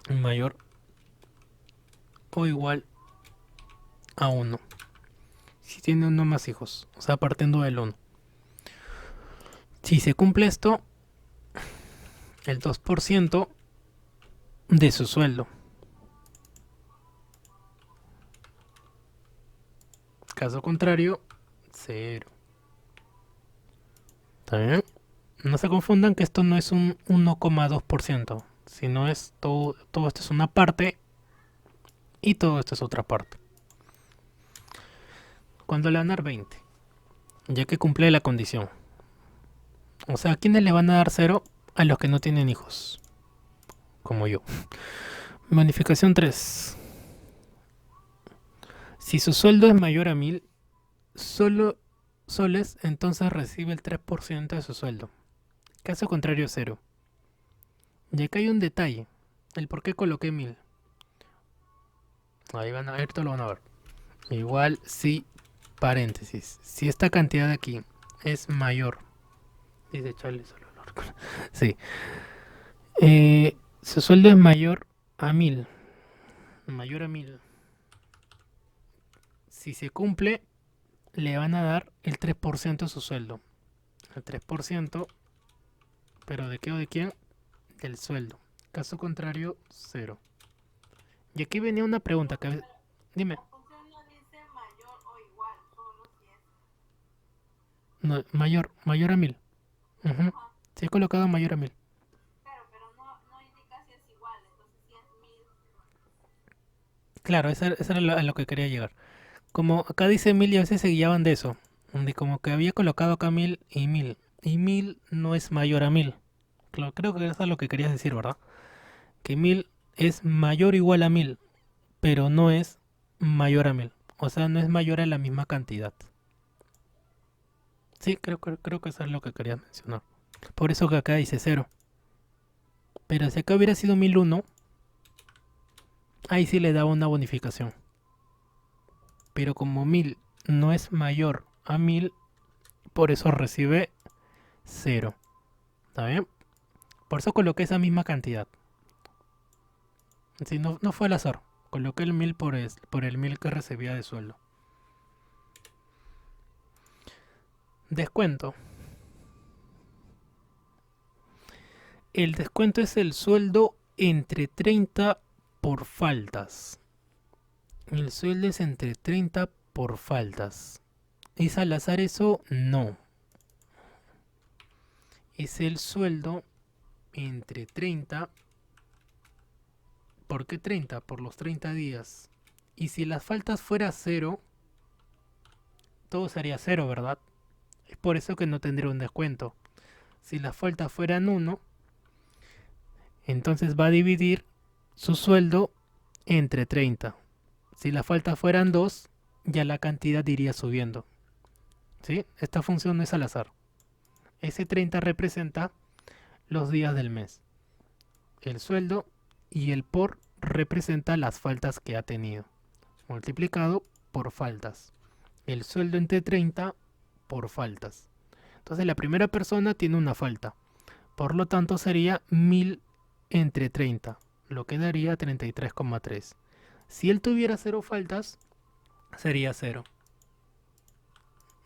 mayor o igual a 1. Si tiene uno más hijos, o sea, partiendo del 1. Si se cumple esto, el 2% de su sueldo. Caso contrario, 0. ¿Está bien? No se confundan que esto no es un 1,2%, sino es todo esto es una parte y todo esto es otra parte. Cuando le van a dar 20, ya que cumple la condición. O sea, ¿a quiénes le van a dar 0? A los que no tienen hijos, como yo. Bonificación 3. Si su sueldo es mayor a 1000 soles, entonces recibe el 3% de su sueldo. Caso contrario, 0. Y acá hay un detalle. El por qué coloqué 1000. Ahí van a ver, todo lo van a ver. Igual si, paréntesis, si esta cantidad de aquí es mayor, dice Charlie, solo lo recuerdo. Sí, su sueldo es mayor a 1000. Si se cumple, le van a dar el 3% de su sueldo. El 3%, pero ¿de qué o de quién? Del sueldo. Caso contrario, cero. Y aquí venía una pregunta que... Dime. No, mayor a 1000. Ujú. Sí he colocado mayor a 1000. Claro, esa era a lo que quería llegar. Como acá dice 1000 y a veces se guiaban de eso. De como que había colocado acá 1000 y 1000. Y 1000 no es mayor a 1000. Claro, creo que eso es lo que querías decir, ¿verdad? Que 1000 es mayor o igual a 1000, pero no es mayor a 1000. O sea, no es mayor a la misma cantidad. Sí, creo que eso es lo que quería mencionar. Por eso que acá dice cero. Pero si acá hubiera sido 1001, ahí sí le daba una bonificación. Pero como 1000 no es mayor a 1000, por eso recibe cero. ¿Está bien? Por eso coloqué esa misma cantidad. Si no, no fue al azar. Coloqué el 1000 por el 1000 que recibía de sueldo. Descuento. El descuento es el sueldo entre 30 por faltas. El sueldo es entre 30 por faltas. ¿Es al azar eso? No. Es el sueldo entre 30. ¿Por qué 30? Por los 30 días. Y si las faltas fuera cero, todo sería cero, ¿verdad? Es por eso que no tendría un descuento. Si las faltas fueran 1, entonces va a dividir su sueldo entre 30. Si las faltas fueran 2, ya la cantidad iría subiendo. ¿Sí? Esta función no es al azar. Ese 30 representa los días del mes. El sueldo y el por representa las faltas que ha tenido. Multiplicado por faltas. El sueldo entre 30 por faltas. Entonces la primera persona tiene una falta. Por lo tanto sería 1000 entre 30. Lo que daría 33,3. Si él tuviera 0 faltas, sería 0.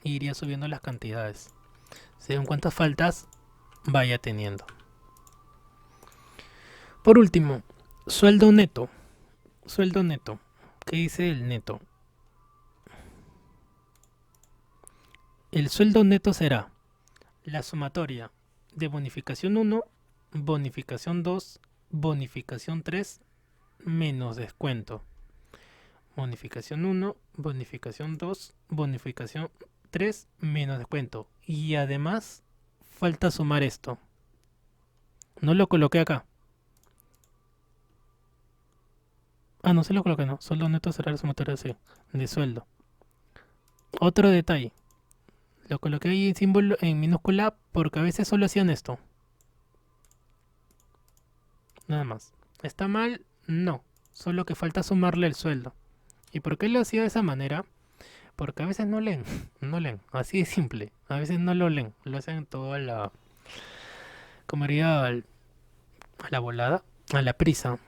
Iría subiendo las cantidades según cuántas faltas vaya teniendo. Por último, sueldo neto. Sueldo neto. ¿Qué dice el neto? El sueldo neto será la sumatoria de bonificación 1, bonificación 2, bonificación 3, menos descuento. Bonificación 1, bonificación 2, bonificación 3, menos descuento. Y además, falta sumar esto. No lo coloqué acá. Ah, no se lo coloqué, no. Sueldo neto será la sumatoria de sueldo. Otro detalle. Lo coloqué ahí en símbolo en minúscula porque a veces solo hacían esto. Nada más. ¿Está mal? No. Solo que falta sumarle el sueldo. ¿Y por qué lo hacía de esa manera? Porque a veces no leen. No leen. Así de simple. A veces no lo leen. Lo hacen todo a la... Como diría, a la volada. A la prisa.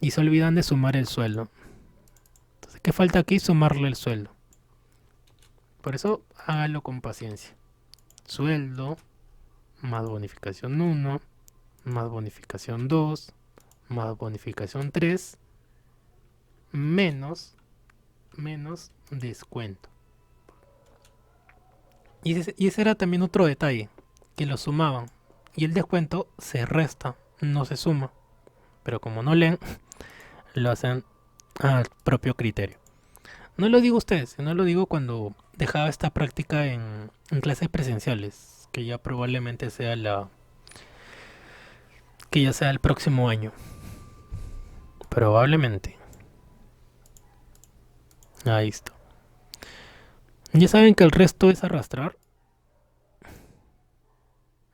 Y se olvidan de sumar el sueldo. Entonces, ¿qué falta aquí? Sumarle el sueldo. Por eso, hágalo con paciencia. Sueldo más bonificación 1, más bonificación 2, más bonificación 3, menos descuento. Y ese era también otro detalle, que lo sumaban. Y el descuento se resta, no se suma. Pero como no leen, lo hacen al propio criterio. No lo digo a ustedes, no lo digo cuando dejaba esta práctica en clases presenciales, que ya probablemente sea que ya sea el próximo año. Probablemente. Ahí está. Ya saben que el resto es arrastrar.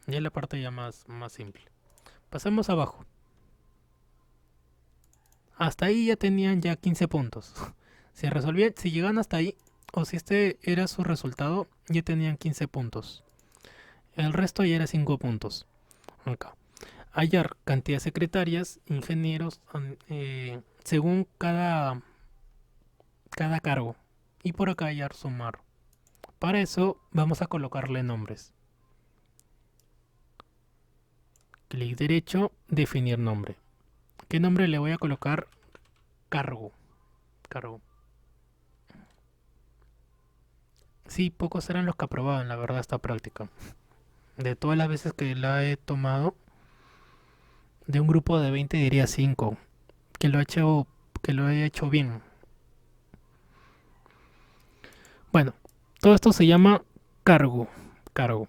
Ya la parte ya más simple. Pasemos abajo. Hasta ahí ya tenían ya 15 puntos. Si resolvían, si llegan hasta ahí, o si este era su resultado, ya tenían 15 puntos. El resto ya era 5 puntos. Acá. Hallar cantidad de secretarias, ingenieros, según cada cargo. Y por acá hallar sumar. Para eso vamos a colocarle nombres. Clic derecho, definir nombre. ¿Qué nombre le voy a colocar? Cargo. Cargo. Sí, pocos eran los que aprobaban, la verdad, esta práctica. De todas las veces que la he tomado, de un grupo de 20 diría 5 que lo he hecho bien. Bueno, todo esto se llama cargo. Cargo.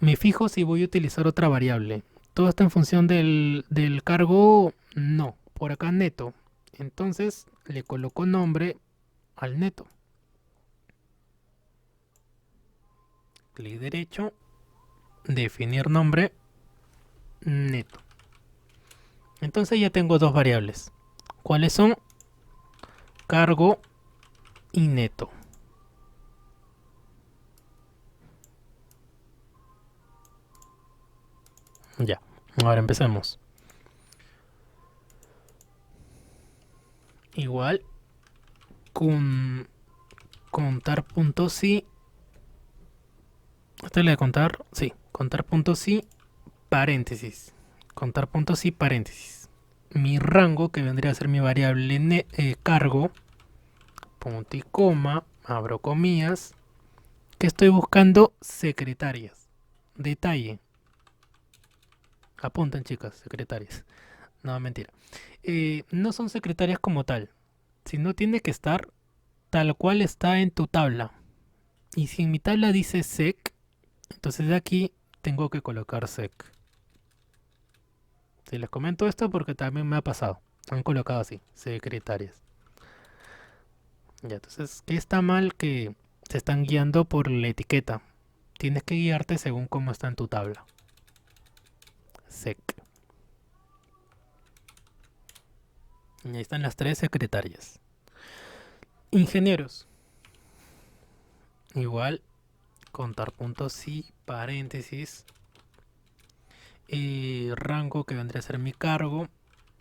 Me fijo si voy a utilizar otra variable. Todo está en función del cargo. No, por acá neto. Entonces le coloco nombre al neto. Clic derecho, definir nombre, neto. Entonces ya tengo dos variables. ¿Cuáles son? Cargo y neto. Ya, ahora empecemos. Igual, con contar puntos sí. ¿Esto le de contar? Sí, contar puntos sí, paréntesis. Contar puntos sí, paréntesis. Mi rango, que vendría a ser mi variable cargo, punto y coma, abro comillas, que estoy buscando secretarias. Detalle. Apuntan, chicas, secretarias. No, mentira. No son secretarias como tal, sino tiene que estar tal cual está en tu tabla. Y si en mi tabla dice sec, entonces de aquí tengo que colocar sec. Si les comento esto porque también me ha pasado. Han colocado así, secretarias. Ya, entonces, ¿qué está mal? Que se están guiando por la etiqueta. Tienes que guiarte según cómo está en tu tabla. Sec. Y ahí están las tres secretarias. Ingenieros. Igual, contar puntos y paréntesis. Rango que vendría a ser mi cargo.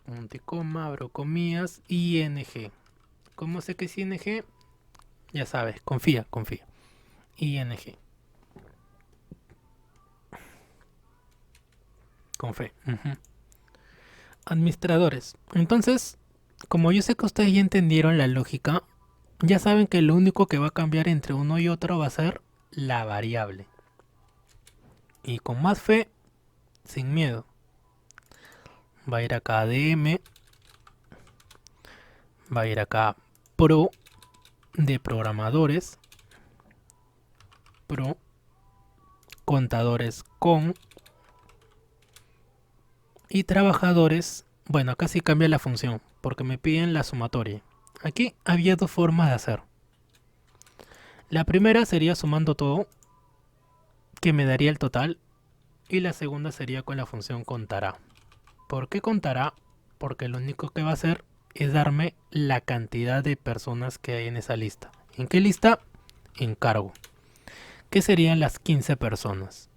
Punto y coma, abro comillas. ING. ¿Cómo sé que es ING? Ya sabes, confía, confía. ING. Con fe. Administradores. Entonces, como yo sé que ustedes ya entendieron la lógica, ya saben que lo único que va a cambiar entre uno y otro va a ser la variable. Y con más fe, sin miedo. Va a ir acá ADM. Va a ir acá Pro de programadores. Pro. Contadores con. Y trabajadores. Bueno, acá sí cambia la función. Porque me piden la sumatoria. Aquí había dos formas de hacer. La primera sería sumando todo, que me daría el total. Y la segunda sería con la función contará. ¿Por qué contará? Porque lo único que va a hacer es darme la cantidad de personas que hay en esa lista. ¿En qué lista? En cargo. Que serían las 15 personas.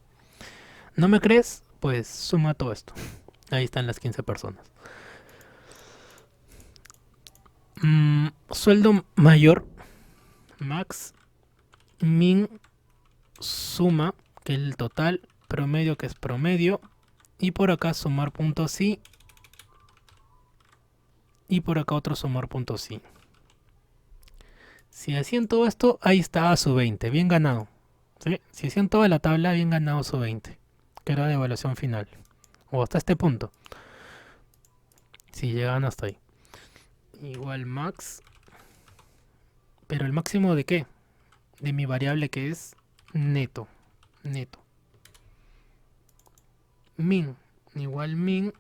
¿No me crees? Pues suma todo esto. Ahí están las 15 personas. Sueldo mayor, max, min, suma, que es el total, promedio, que es promedio, y por acá sumar puntos sí, y por acá otro sumar puntos sí. Si hacían todo esto, ahí estaba su 20, bien ganado. ¿Sí? Si hacían toda la tabla, bien ganado su 20, que era de evaluación final. O hasta este punto. Si llegan hasta ahí. Igual max. ¿Pero el máximo de qué? De mi variable que es neto. Neto. Min. Igual min.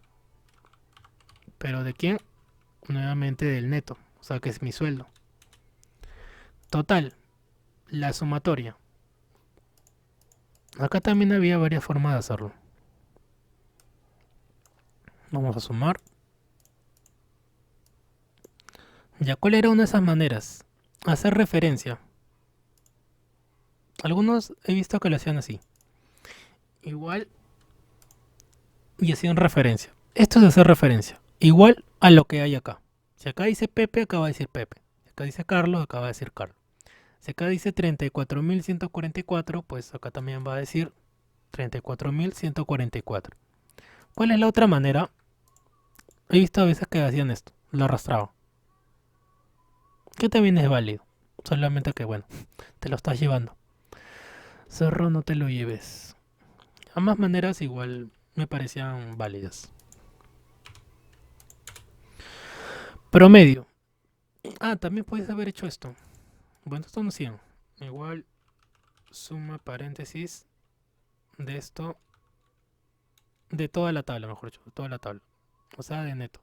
¿Pero de quién? Nuevamente del neto. O sea que es mi sueldo. Total. La sumatoria. Acá también había varias formas de hacerlo. Vamos a sumar. Ya, ¿cuál era una de esas maneras? Hacer referencia. Algunos he visto que lo hacían así. Igual y hacían referencia. Esto es hacer referencia. Igual a lo que hay acá. Si acá dice Pepe, acá va a decir Pepe. Si acá dice Carlos, acá va a decir Carlos. Si acá dice 34.144, pues acá también va a decir 34.144. ¿Cuál es la otra manera? He visto a veces que hacían esto. Lo arrastraba. Que también es válido. Solamente que, bueno, te lo estás llevando. Zorro, no te lo lleves. Ambas maneras igual me parecían válidas. Promedio. Ah, también puedes haber hecho esto. Bueno, esto no 100. Igual suma paréntesis de esto. De toda la tabla, mejor dicho. De toda la tabla. O sea, de neto.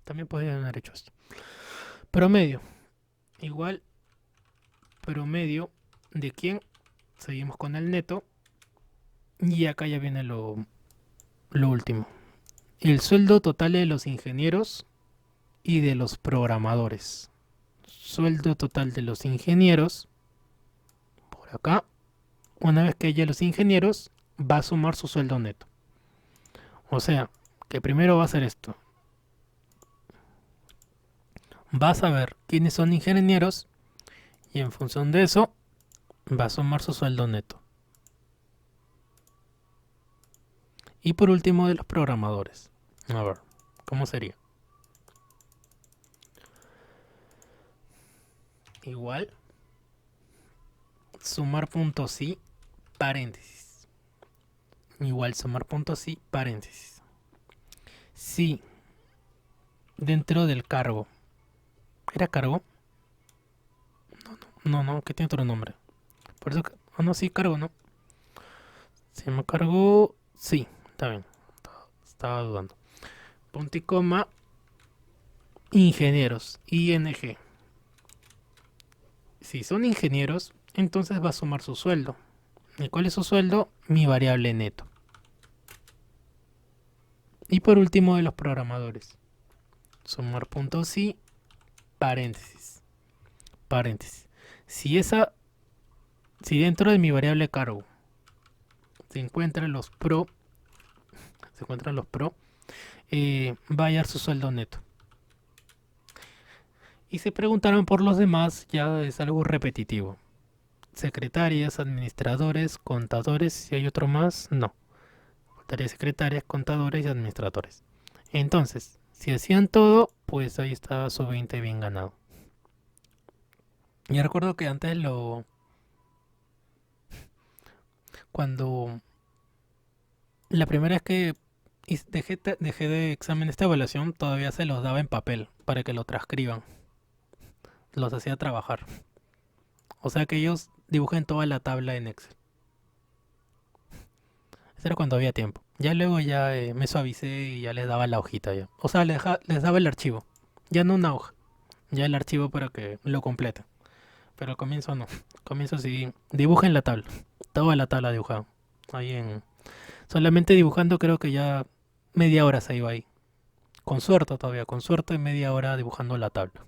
También podrían haber hecho esto. Promedio. Igual promedio de quién. Seguimos con el neto. Y acá ya viene lo último. El sueldo total de los ingenieros y de los programadores. Sueldo total de los ingenieros. Por acá. Una vez que haya los ingenieros, va a sumar su sueldo neto. O sea, que primero va a hacer esto. Vas a ver quiénes son ingenieros y en función de eso va a sumar su sueldo neto. Y por último de los programadores. A ver, ¿cómo sería? Igual, sumar puntos y paréntesis. Igual sumar puntos y paréntesis. Si dentro del cargo. ¿Era cargo? No, que tiene otro nombre. Por eso que... Ah, no, sí, cargo, ¿no? Se llama cargo... Sí, está bien. Estaba dudando. Punto y coma. Ingenieros. ING. Si son ingenieros, entonces va a sumar su sueldo. ¿Y cuál es su sueldo? Mi variable neto. Y por último de los programadores. Sumar puntos y paréntesis. Paréntesis. Si dentro de mi variable cargo se encuentran los pro, va a hallar su sueldo neto. Y se preguntaron por los demás, ya es algo repetitivo. Secretarias, administradores, contadores, si hay otro más, no. Faltaría secretarias, contadores y administradores. Entonces, si hacían todo, pues ahí estaba su 20 bien ganado. Yo recuerdo que antes cuando la primera vez que dejé de examen esta evaluación, todavía se los daba en papel para que lo transcriban. Los hacía trabajar. O sea que ellos dibujen toda la tabla en Excel. Eso era cuando había tiempo. Ya luego ya me suavicé y ya les daba la hojita ya. O sea, les daba el archivo. Ya no una hoja. Ya el archivo para que lo completen. Pero al comienzo no. Al comienzo sí. Dibujen la tabla. Toda la tabla dibujada. Ahí en... Solamente dibujando creo que ya media hora se iba ahí. Con suerte todavía. Con suerte media hora dibujando la tabla.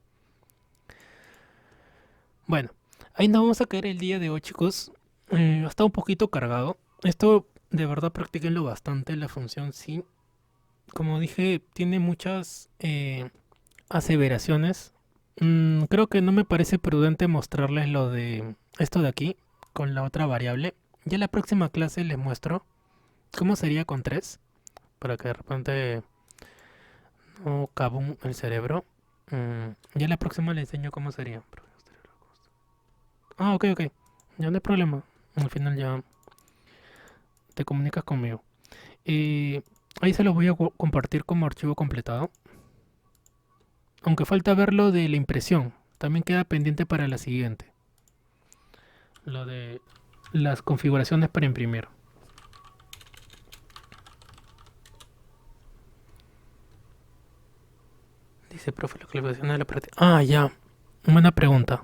Bueno. Ahí nos vamos a caer el día de hoy, chicos. Está un poquito cargado. Esto de verdad practíquenlo bastante. La función sí. Como dije, tiene muchas aseveraciones. Creo que no me parece prudente mostrarles lo de esto de aquí con la otra variable. Ya en la próxima clase les muestro cómo sería con 3 para que de repente no cabum el cerebro. Ya en la próxima les enseño cómo sería. Ah, ok. Ya no hay problema. Al final ya te comunicas conmigo. Ahí se los voy a compartir como archivo completado. Aunque falta ver lo de la impresión. También queda pendiente para la siguiente. Lo de las configuraciones para imprimir. Dice, profe, la calificación de la práctica. Ah, ya. Buena pregunta.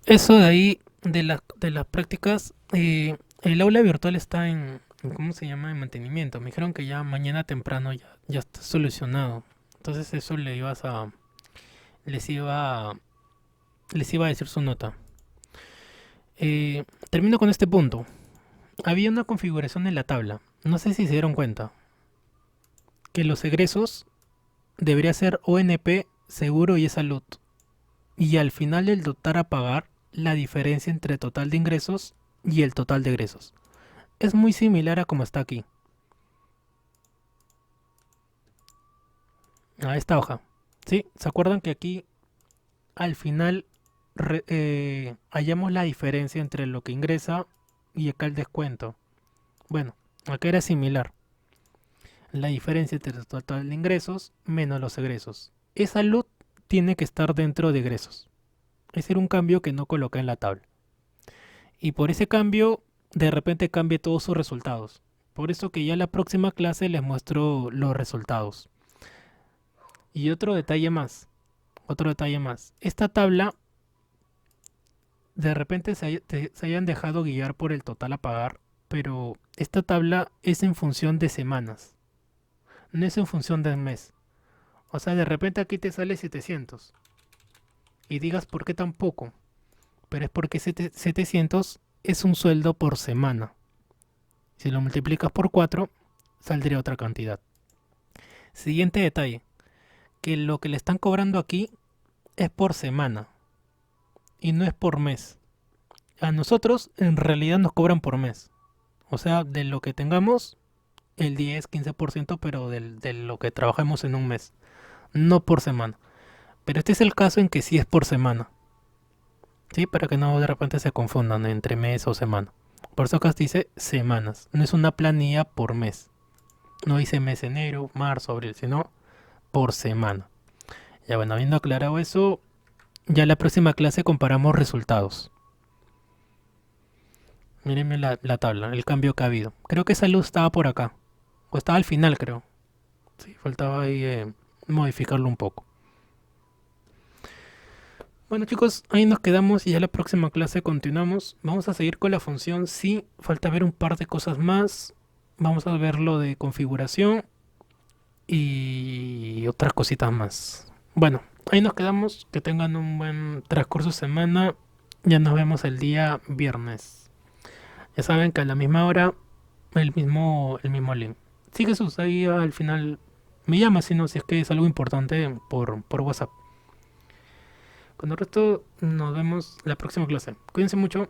Eso de ahí, de las prácticas, el aula virtual está ¿cómo se llama? En mantenimiento. Me dijeron que ya mañana temprano ya está solucionado. Entonces eso les iba, a- les iba a decir su nota. Termino con este punto. Había una configuración en la tabla. No sé si se dieron cuenta. Que los egresos debería ser ONP, seguro y salud. Y al final del total a pagar, la diferencia entre total de ingresos y el total de egresos. Es muy similar a como está aquí. A esta hoja. ¿Sí? ¿Se acuerdan que aquí al final hallamos la diferencia entre lo que ingresa y acá el descuento? Bueno, acá era similar. La diferencia entre el total de ingresos menos los egresos. Esa LUT tiene que estar dentro de egresos. Ese era un cambio que no coloqué en la tabla. Y por ese cambio, de repente cambie todos sus resultados. Por eso que ya en la próxima clase les muestro los resultados. Y otro detalle más. Esta tabla, de repente se hayan dejado guiar por el total a pagar, pero esta tabla es en función de semanas, no es en función del mes. O sea, de repente aquí te sale 700 y digas por qué tan poco, pero es porque 700 es un sueldo por semana. Si lo multiplicas por 4, saldría otra cantidad. Siguiente detalle, que lo que le están cobrando aquí es por semana y no es por mes. A nosotros en realidad nos cobran por mes. O sea, de lo que tengamos, el 10-15%, pero de lo que trabajemos en un mes, no por semana. Pero este es el caso en que sí es por semana. ¿Sí? Para que no de repente se confundan entre mes o semana. Por eso acá dice semanas. No es una planilla por mes. No dice mes enero, marzo, abril, sino por semana. Ya bueno, habiendo aclarado eso, ya en la próxima clase comparamos resultados. Mírenme la tabla, el cambio que ha habido. Creo que esa luz estaba por acá. O estaba al final, creo. Sí, faltaba ahí modificarlo un poco. Bueno chicos, ahí nos quedamos y ya la próxima clase continuamos. Vamos a seguir con la función sí, falta ver un par de cosas más. Vamos a ver lo de configuración y otras cositas más. Bueno, ahí nos quedamos. Que tengan un buen transcurso de semana. Ya nos vemos el día viernes. Ya saben que a la misma hora, el mismo link. Sí, Jesús, ahí al final me llama si es que es algo importante por WhatsApp. Con el resto nos vemos la próxima clase. Cuídense mucho.